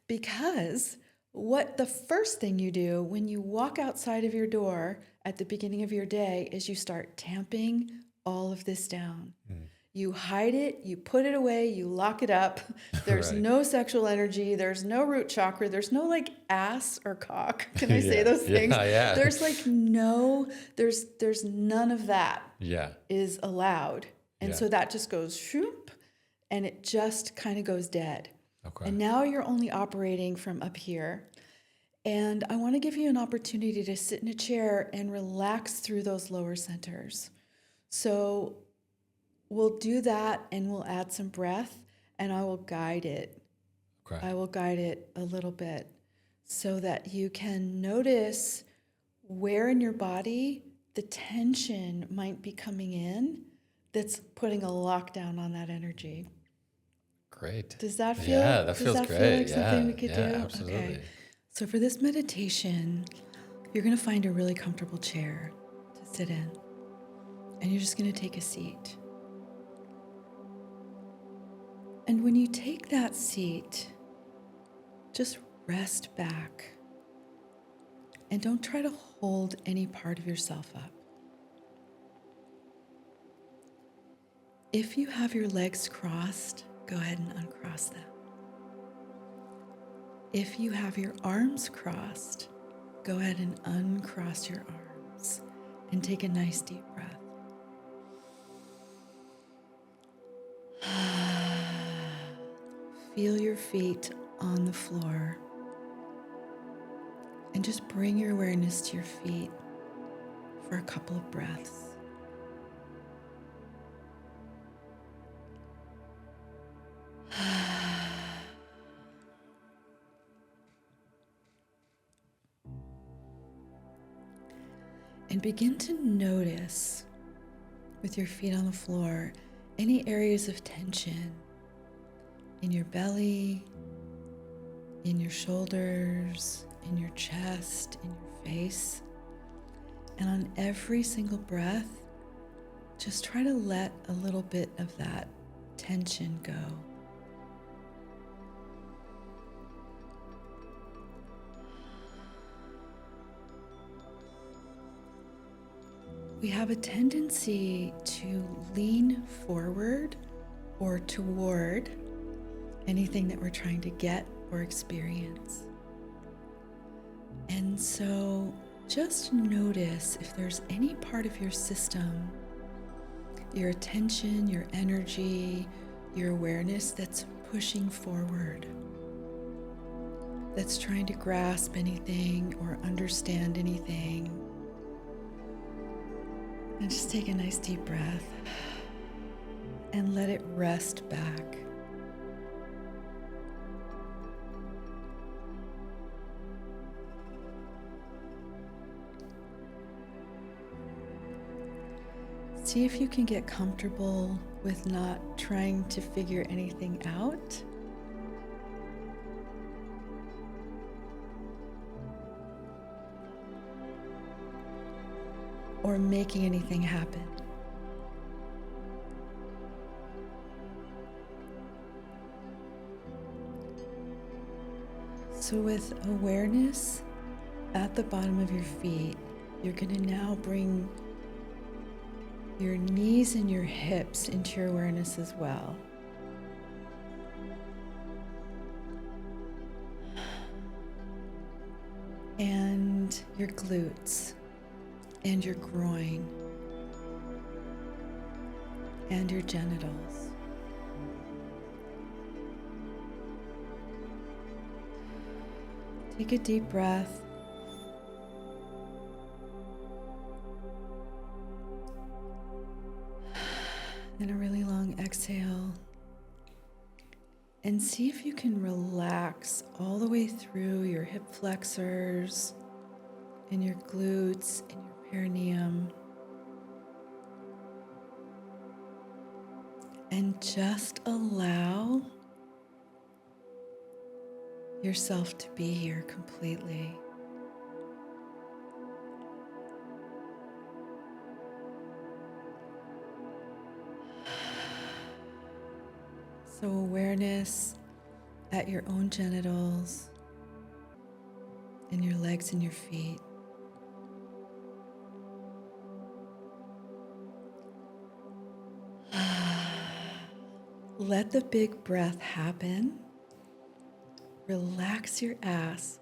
Because what the first thing you do when you walk outside of your door at the beginning of your day is you start tamping all of this down. You hide it, you put it away, you lock it up. There's Right. no sexual energy, there's no root chakra, there's no like ass or cock. Can I say Yeah. those things? Yeah. There's like no, there's none of that Yeah. is allowed. And Yeah. so that just goes shoop, and it just kind of goes dead. Okay. And now you're only operating from up here. And I want to give you an opportunity to sit in a chair and relax through those lower centers. So we'll do that, and we'll add some breath, and I will guide it. Okay. I will guide it a little bit so that you can notice where in your body the tension might be coming in that's putting a lockdown on that energy. Great. Does that feel? Yeah, that does feels that great. feel like something we could Yeah, do? absolutely. Okay. So for this meditation, you're going to find a really comfortable chair to sit in, and you're just going to take a seat. And when you take that seat, just rest back and don't try to hold any part of yourself up. If you have your legs crossed, go ahead and uncross them. If you have your arms crossed, go ahead and uncross your arms and take a nice deep breath. Feel your feet on the floor and just bring your awareness to your feet for a couple of breaths. And begin to notice, with your feet on the floor, any areas of tension in your belly, in your shoulders, in your chest, in your face. And on every single breath, just try to let a little bit of that tension go. We have a tendency to lean forward or toward anything that we're trying to get or experience. And so just notice if there's any part of your system, your attention, your energy, your awareness that's pushing forward, that's trying to grasp anything or understand anything. And just take a nice deep breath and let it rest back. See if you can get comfortable with not trying to figure anything out. Or making anything happen. So with awareness at the bottom of your feet, you're going to now bring your knees and your hips into your awareness as well. And your glutes. And your groin, and your genitals. Take a deep breath. And a really long exhale. And see if you can relax all the way through your hip flexors and your glutes and your perineum, and just allow yourself to be here completely. So awareness at your own genitals and your legs and your feet. let the big breath happen. Relax your ass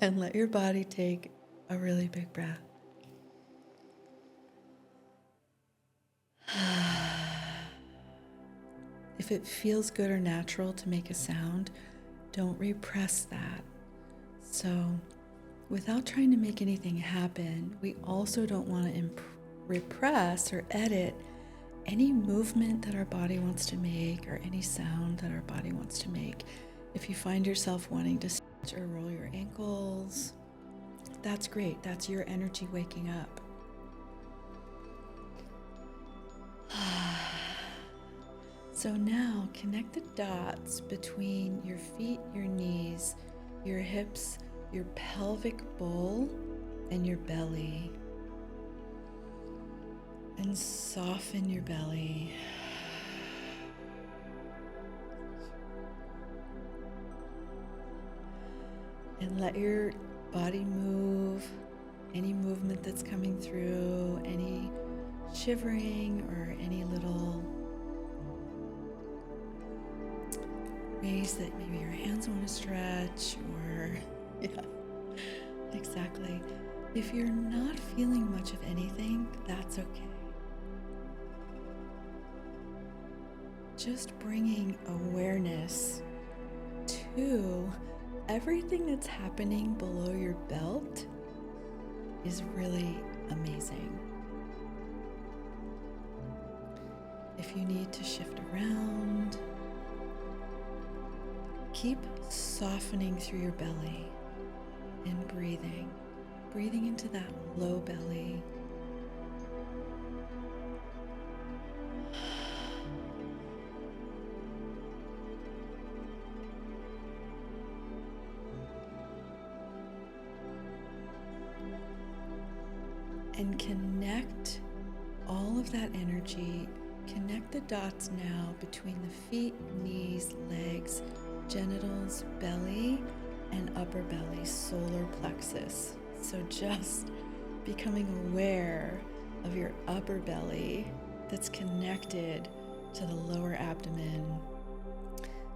and let your body take a really big breath. If it feels good or natural to make a sound, don't repress that. So, without trying to make anything happen, we also don't want to repress or edit any movement that our body wants to make or any sound that our body wants to make. If you find yourself wanting to stretch or roll your ankles, that's great. That's your energy waking up. So now connect the dots between your feet, your knees, your hips, your pelvic bowl, and your belly. And soften your belly. And let your body move, any movement that's coming through, any shivering or any little ways that maybe your hands want to stretch or, yeah, exactly. If you're not feeling much of anything, that's okay. Just bringing awareness to everything that's happening below your belt is really amazing. If you need to shift around, keep softening through your belly and breathing into that low belly. And connect all of that energy, connect the dots now between the feet, knees, legs, genitals, belly, and upper belly, solar plexus. So just becoming aware of your upper belly that's connected to the lower abdomen,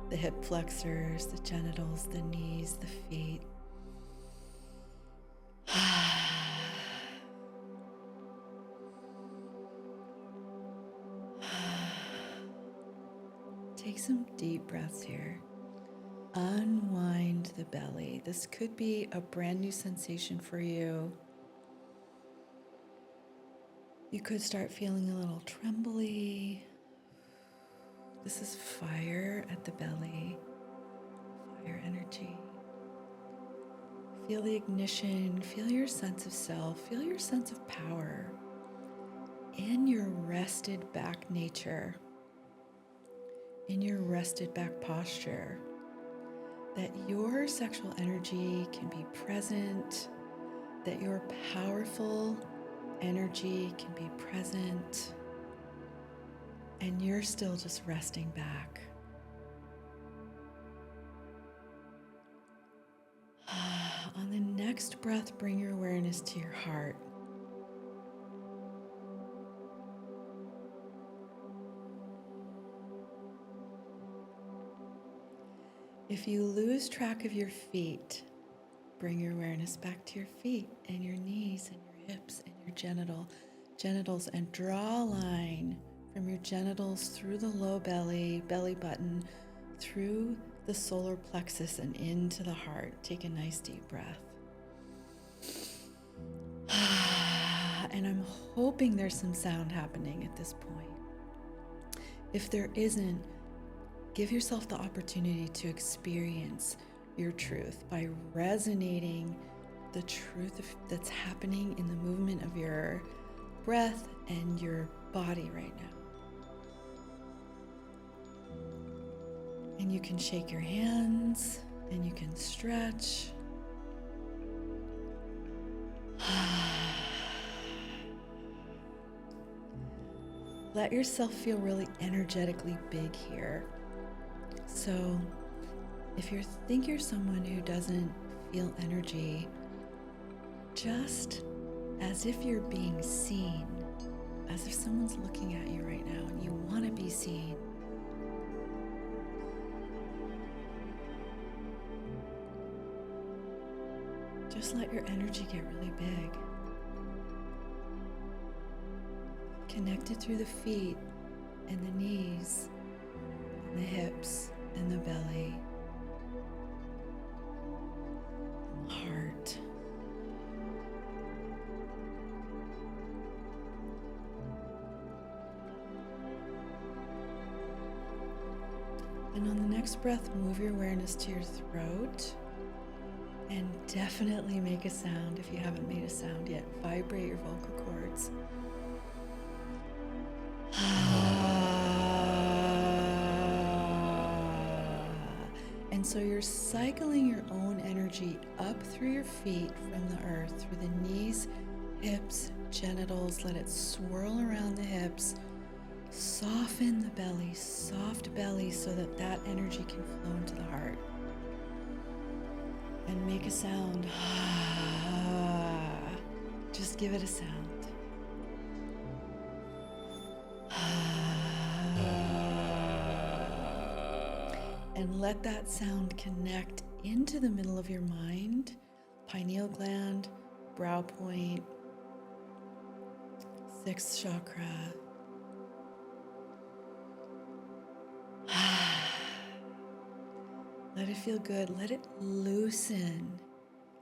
the hip flexors, the genitals, the knees, the feet. Take some deep breaths here. Unwind the belly. This could be a brand new sensation for you. You could start feeling a little trembly. This is fire at the belly, fire energy. Feel the ignition, feel your sense of self, feel your sense of power in your rested back nature, in your rested back posture, that your sexual energy can be present, that your powerful energy can be present, and you're still just resting back. On the next breath, bring your awareness to your heart. If you lose track of your feet, bring your awareness back to your feet and your knees and your hips and your genitals, and draw a line from your genitals through the low belly button, through the solar plexus and into the heart. Take a nice deep breath. And I'm hoping there's some sound happening at this point. If there isn't, give yourself the opportunity to experience your truth by resonating the truth that's happening in the movement of your breath and your body right now. And you can shake your hands and you can stretch. Let yourself feel really energetically big here. So if you think you're someone who doesn't feel energy, just as if you're being seen, as if someone's looking at you right now and you want to be seen, Just let your energy get really big. Connect it through the feet and the knees, and the hips and the belly, and the heart. And on the next breath, move your awareness to your throat and definitely make a sound if you haven't made a sound yet. Vibrate your vocal cords. And so you're cycling your own energy up through your feet from the earth, through the knees, hips, genitals. Let it swirl around the hips. Soften the belly, soft belly, so that that energy can flow into the heart. And make a sound. Just give it a sound. And let that sound connect into the middle of your mind, pineal gland, brow point, sixth chakra. Let it feel good. Let it loosen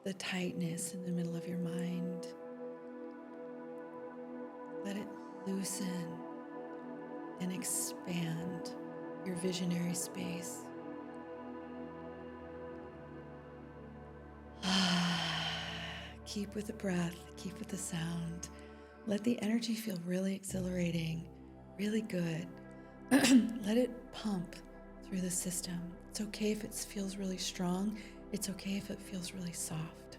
the tightness in the middle of your mind. Let it loosen and expand your visionary space. Keep with the breath, keep with the sound. Let the energy feel really exhilarating, really good. Let it pump through the system. It's okay if it feels really strong. It's okay if it feels really soft.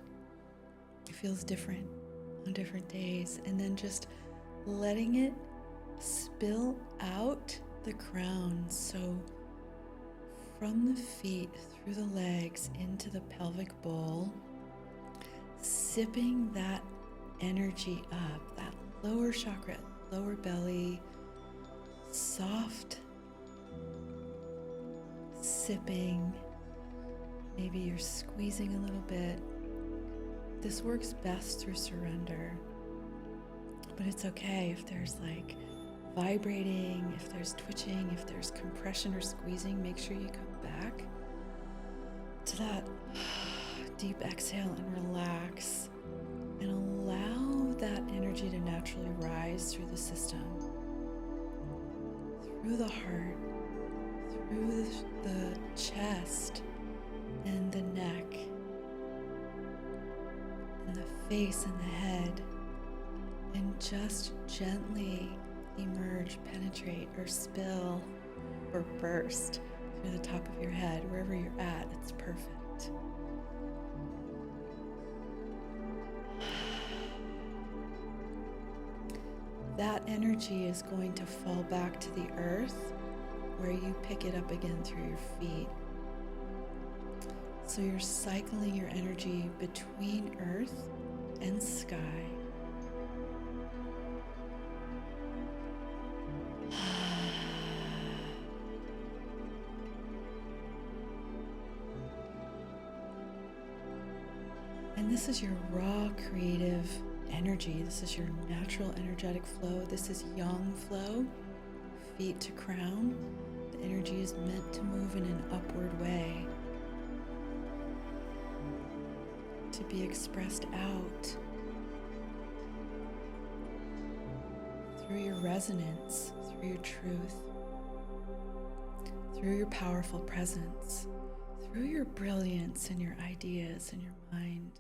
It feels different on different days. And then just letting it spill out the crown. So from the feet, through the legs, into the pelvic bowl, sipping that energy up, that lower chakra, lower belly, soft sipping. Maybe you're squeezing a little bit. This works best through surrender, but it's okay if there's like vibrating, if there's twitching, if there's compression or squeezing. Make sure you come back to that deep exhale and relax, and allow that energy to naturally rise through the system, through the heart, through the chest and the neck and the face and the head, and just gently emerge, penetrate, or spill or burst through the top of your head. Wherever you're at, it's perfect. That energy is going to fall back to the earth, where you pick it up again through your feet. So you're cycling your energy between earth and sky. And this is your raw creative energy. This is your natural energetic flow. This is yang flow, feet to crown. The energy is meant to move in an upward way, to be expressed out through your resonance, through your truth, through your powerful presence, through your brilliance and your ideas and your mind.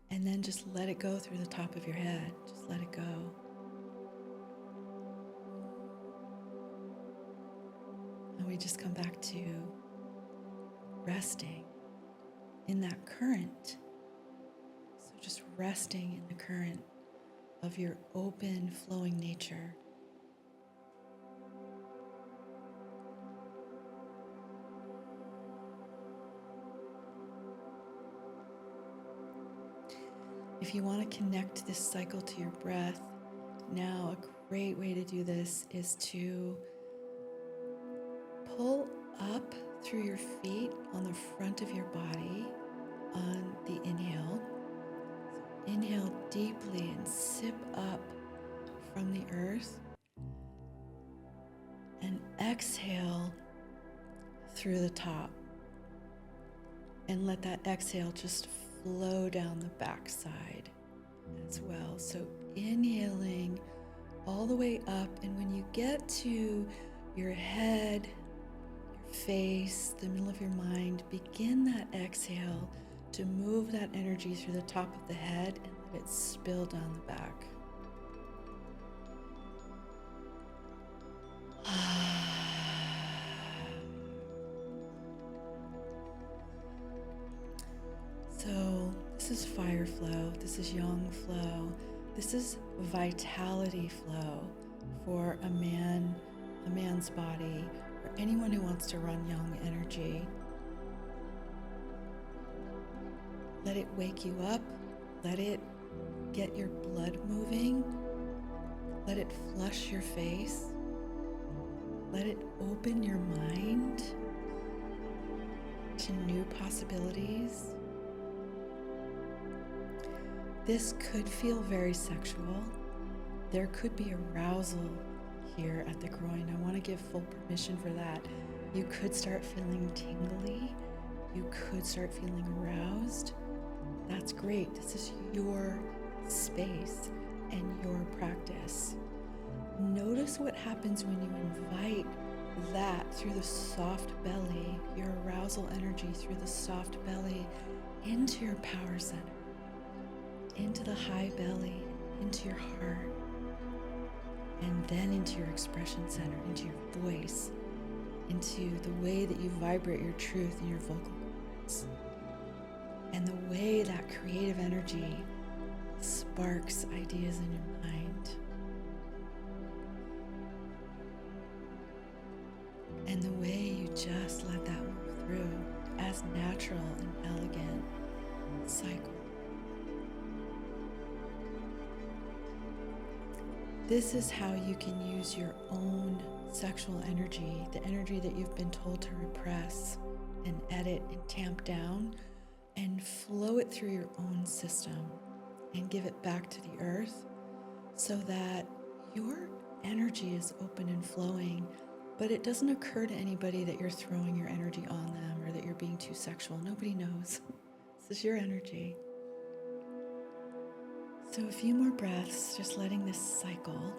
And then just let it go through the top of your head. Just let it go. And we just come back to resting in that current. So just resting in the current of your open, flowing nature. If you want to connect this cycle to your breath, now a great way to do this is to pull up through your feet on the front of your body on the inhale, through the top. And let that exhale just flow down the backside as well. So inhaling all the way up, and when you get to your head, your face, the middle of your mind, begin that exhale to move that energy through the top of the head and let it spill down the back. So this is fire flow, this is yang flow, this is vitality flow for a man's body, or anyone who wants to run yang energy. Let it wake you up, let it get your blood moving, let it flush your face, let it open your mind to new possibilities. This could feel very sexual. There could be arousal here at the groin. I want to give full permission for that. You could start feeling tingly. You could start feeling aroused. That's great. This is your space and your practice. Notice what happens when you invite that through the soft belly, your arousal energy through the soft belly into your power center, into the high belly, into your heart, and then into your expression center, into your voice, into the way that you vibrate your truth in your vocal cords, and the way that creative energy sparks ideas in your mind, and the way you just let that move through as natural and elegant cycle. This is how you can use your own sexual energy, the energy that you've been told to repress and edit and tamp down, and flow it through your own system and give it back to the earth so that your energy is open and flowing, but it doesn't occur to anybody that you're throwing your energy on them or that you're being too sexual. Nobody knows. This is your energy. So a few more breaths, just letting this cycle.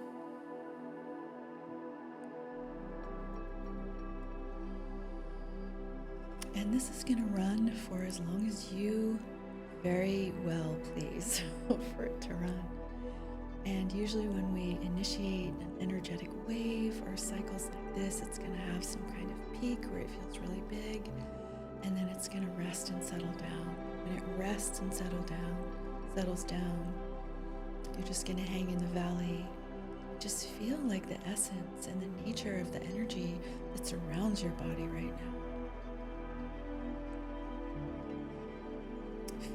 And this is going to run for as long as you very well please for it to run. And usually when we initiate an energetic wave or cycles like this, it's going to have some kind of peak where it feels really big, and then it's going to rest and settle down. When it rests and settles down, you're just going to hang in the valley. Just feel like the essence and the nature of the energy that surrounds your body right now.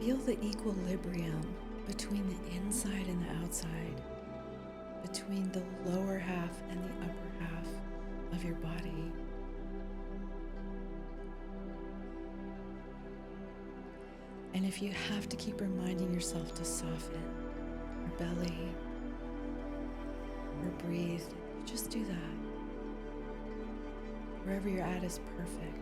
Feel the equilibrium between the inside and the outside, between the lower half and the upper half of your body. And if you have to keep reminding yourself to soften your belly or breathe, just do that. Wherever you're at is perfect.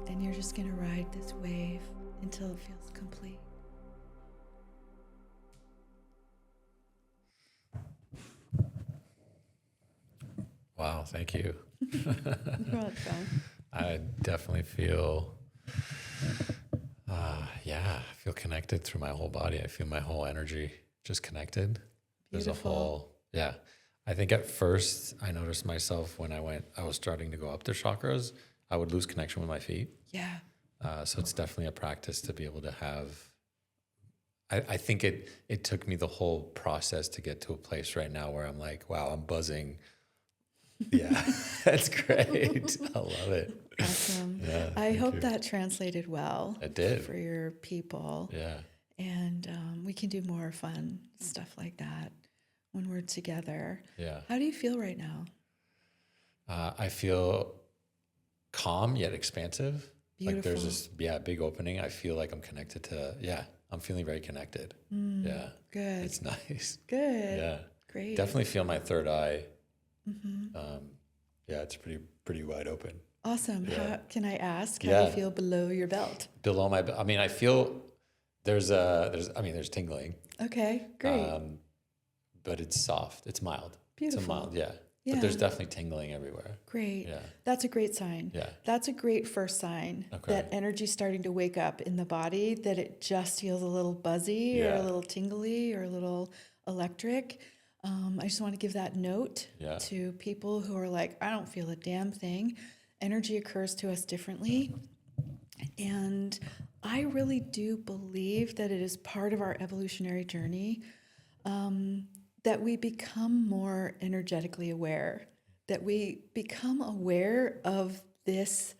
And you're just going to ride this wave until it feels complete. Wow, thank you. You're welcome. I definitely feel, I feel connected through my whole body. I feel my whole energy just connected. There's a whole, I think at first I noticed myself when I was starting to go up the chakras, I would lose connection with my feet. Yeah. So it's definitely a practice to be able to have. I think it took me the whole process to get to a place right now where I'm like, wow, I'm buzzing. Yeah, that's great. I love it. Awesome. Yeah, I hope that translated well. It did. For your people. Yeah. And we can do more fun stuff like that when we're together. Yeah. How do you feel right now? I feel calm yet expansive. Beautiful. Like there's this big opening. I feel like I'm connected to I'm feeling very connected. Yeah. Good. It's nice. Good. Yeah. Great. Definitely feel my third eye. Yeah, it's pretty wide open. Awesome. Yeah. How, can I ask how Yeah. you feel below your belt? Below my, I mean, I feel there's tingling, Okay, great. but it's soft. It's mild. Beautiful. It's a mild, yeah. Yeah. But there's definitely tingling everywhere. Great. Yeah. That's a great sign. Yeah. That's a great first sign Okay. that energy's starting to wake up in the body, that it just feels a little buzzy or Yeah. a little tingly or a little electric. I just want to give that note Yeah. to people who are like, I don't feel a damn thing. Energy occurs to us differently. And I really do believe that it is part of our evolutionary journey, that we become more energetically aware, that we become aware of this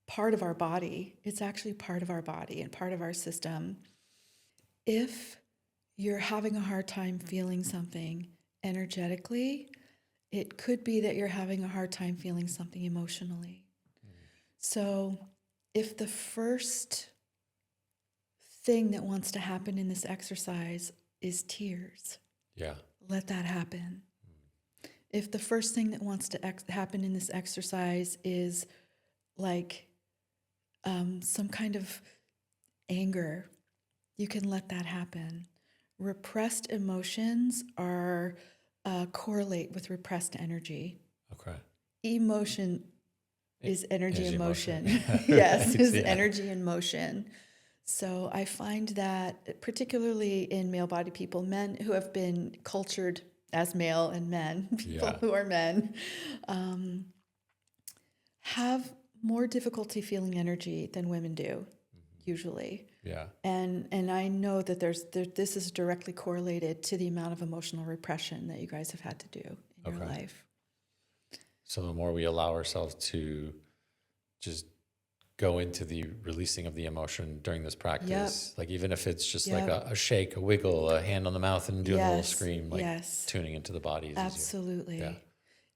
part of our body. It's actually part of our body and part of our system. If you're having a hard time feeling something energetically, it could be that you're having a hard time feeling something emotionally. So if the first thing that wants to happen in this exercise is tears, Yeah. let that happen. If the first thing that wants to happen in this exercise is like some kind of anger, you can let that happen. Repressed emotions are correlate with repressed energy. Okay. Emotion is energy in motion. motion. Yes, Right, is yeah. energy in motion. So I find that particularly in male body people, men who have been cultured as male and men, people Yeah. who are men, have more difficulty feeling energy than women do, usually. Yeah. And I know that this is directly correlated to the amount of emotional repression that you guys have had to do in your Okay. life. So the more we allow ourselves to just go into the releasing of the emotion during this practice, like even if it's just like Yep. a shake, a wiggle, a hand on the mouth and doing a little Yes, scream, like yes. tuning into the body is easier. Absolutely. Yeah.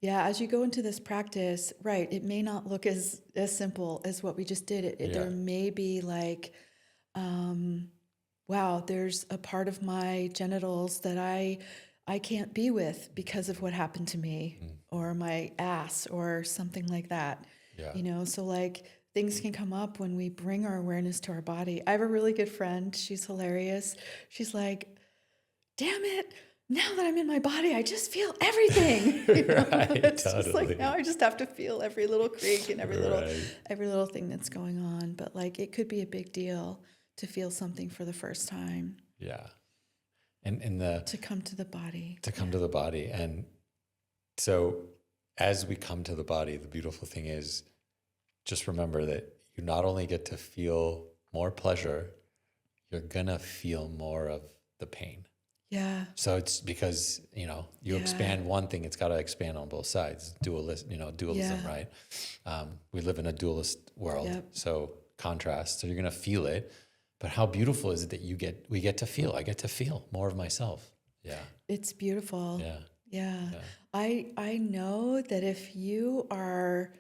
Yeah, as you go into this practice, right, it may not look as simple as what we just did. There may be like, wow, there's a part of my genitals that I can't be with because of what happened to me, or my ass or something like that. Yeah. You know, so like things can come up when we bring our awareness to our body. I have a really good friend. She's hilarious. She's like, damn it. Now that I'm in my body, I just feel everything. You know? Right, It's just totally. like now I just have to feel every little creak and every little Right. thing that's going on. But like it could be a big deal to feel something for the first time, Yeah. And to come to the body. to come to the body. And so as we come to the body, the beautiful thing is just remember that you not only get to feel more pleasure, you're gonna feel more of the pain. Yeah. So it's because, you know, you Yeah. expand one thing, it's got to expand on both sides. Dualism, Yeah. right? We live in a dualist world. Yep. So contrast. So you're going to feel it. But how beautiful is it that we get to feel? I get to feel more of myself. Yeah. It's beautiful. Yeah. Yeah. Yeah. I know that if you are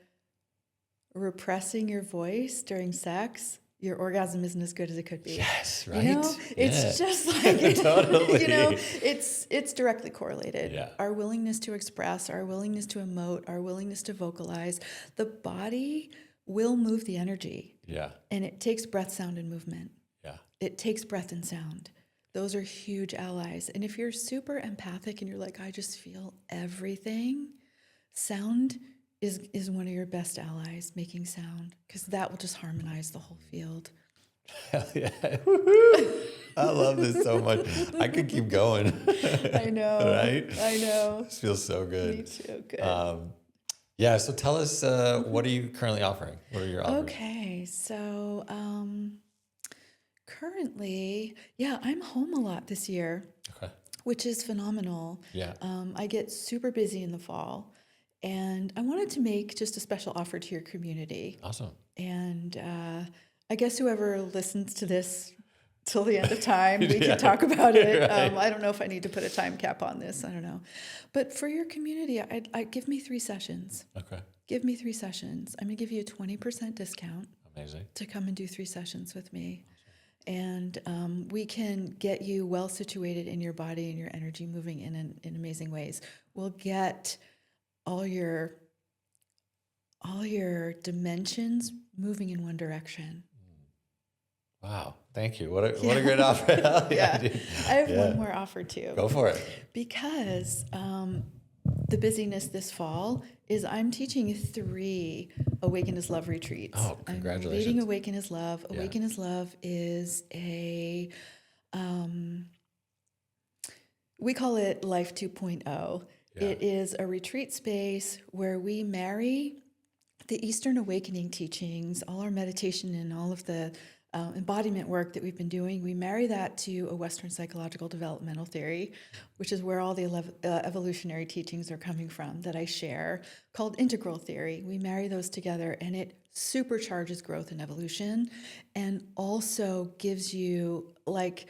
repressing your voice during sex, your orgasm isn't as good as it could be. Yes. Right. You know, it's just like, Totally. you know, it's directly correlated. Yeah. Our willingness to express, our willingness to emote, our willingness to vocalize, the body will move the energy. Yeah. And it takes breath, sound, and movement. Yeah. It takes breath and sound. Those are huge allies. And if you're super empathic and you're like, I just feel everything, sound is one of your best allies, making sound, because that will just harmonize the whole field. Hell yeah. Woohoo. I love this so much. I could keep going. I know. Right? I know. This feels so good. Me too. Good. Yeah. So tell us, what are you currently offering? What are your offers? Okay. So currently, I'm home a lot this year, Okay. which is phenomenal. Yeah. I get super busy in the fall. And I wanted to make just a special offer to your community. Awesome. And I guess whoever listens to this till the end of time, we can talk about it. Right. I don't know if I need to put a time cap on this. I don't know. But for your community, I'd give me 3 sessions. Okay. Give me 3 sessions. I'm going to give you a 20% discount Amazing. to come and do 3 sessions with me. And we can get you well situated in your body and your energy moving in amazing ways. We'll get all your dimensions moving in one direction. Wow. Thank you. What a great offer. Hell Yeah. dude. I have Yeah. one more offer too. Go for it. Because the busyness this fall is I'm teaching 3 Awaken as Love retreats. Oh, congratulations. I'm leading Awaken as Love. Yeah. Awaken as Love is a, we call it Life 2.0. Yeah. It is a retreat space where we marry the Eastern Awakening teachings, all our meditation and all of the embodiment work that we've been doing. We marry that to a Western psychological developmental theory, which is where all the evolutionary teachings are coming from that I share, called integral theory. We marry those together and it supercharges growth and evolution and also gives you like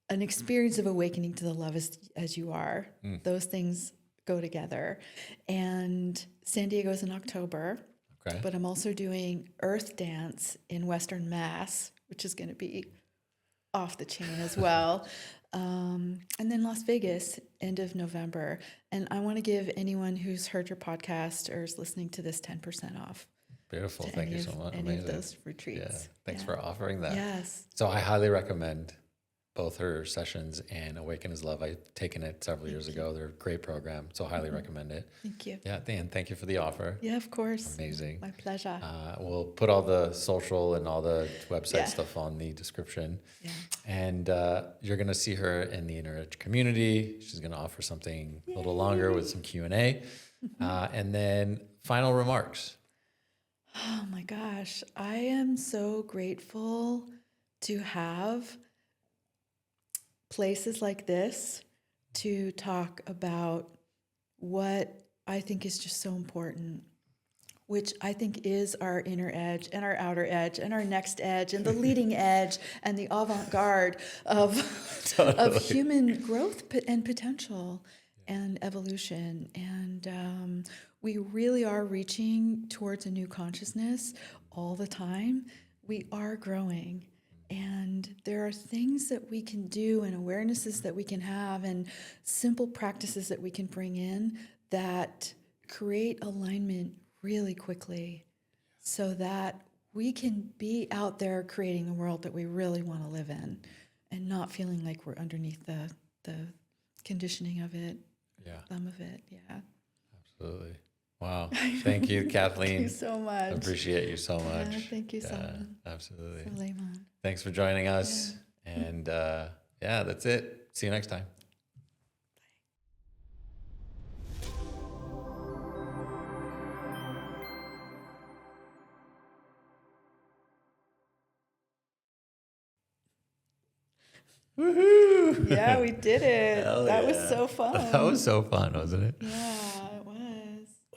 an experience of awakening to the love as you are. Those things go together. And San Diego's in October. Okay. But I'm also doing Earth Dance in Western Mass, which is going to be off the chain as well. And then Las Vegas, end of November. And I want to give anyone who's heard your podcast or is listening to this 10% off. Beautiful. Thank you so much. Any Amazing. of those retreats. Yeah. Thanks for offering that. Yes. So I highly recommend both her sessions and Awaken as Love. I've taken it several years ago. They're a great program. So highly recommend it. Thank you. Yeah. Dan, thank you for the offer. Yeah, of course. Amazing. My pleasure. We'll put all the social and all the website stuff on the description. Yeah. And you're going to see her in the Inner Edge community. She's going to offer something a little longer with some Q&A. And then final remarks. Oh my gosh. I am so grateful to have places like this to talk about what I think is just so important, which I think is our inner edge and our outer edge and our next edge and the leading edge and the avant-garde of human growth and potential and evolution. And we really are reaching towards a new consciousness all the time. We are growing. And there are things that we can do and awarenesses that we can have and simple practices that we can bring in that create alignment really quickly so that we can be out there creating the world that we really want to live in and not feeling like we're underneath the conditioning of it, some of it. Yeah. Absolutely. Wow. Thank you, Cathleene. Thank you so much. I appreciate you so much. Yeah, thank you so much. Absolutely. Suleiman. Thanks for joining us. Yeah. And that's it. See you next time. Woohoo! Yeah, we did it. Hell that yeah. was so fun. That was so fun, wasn't it? Yeah.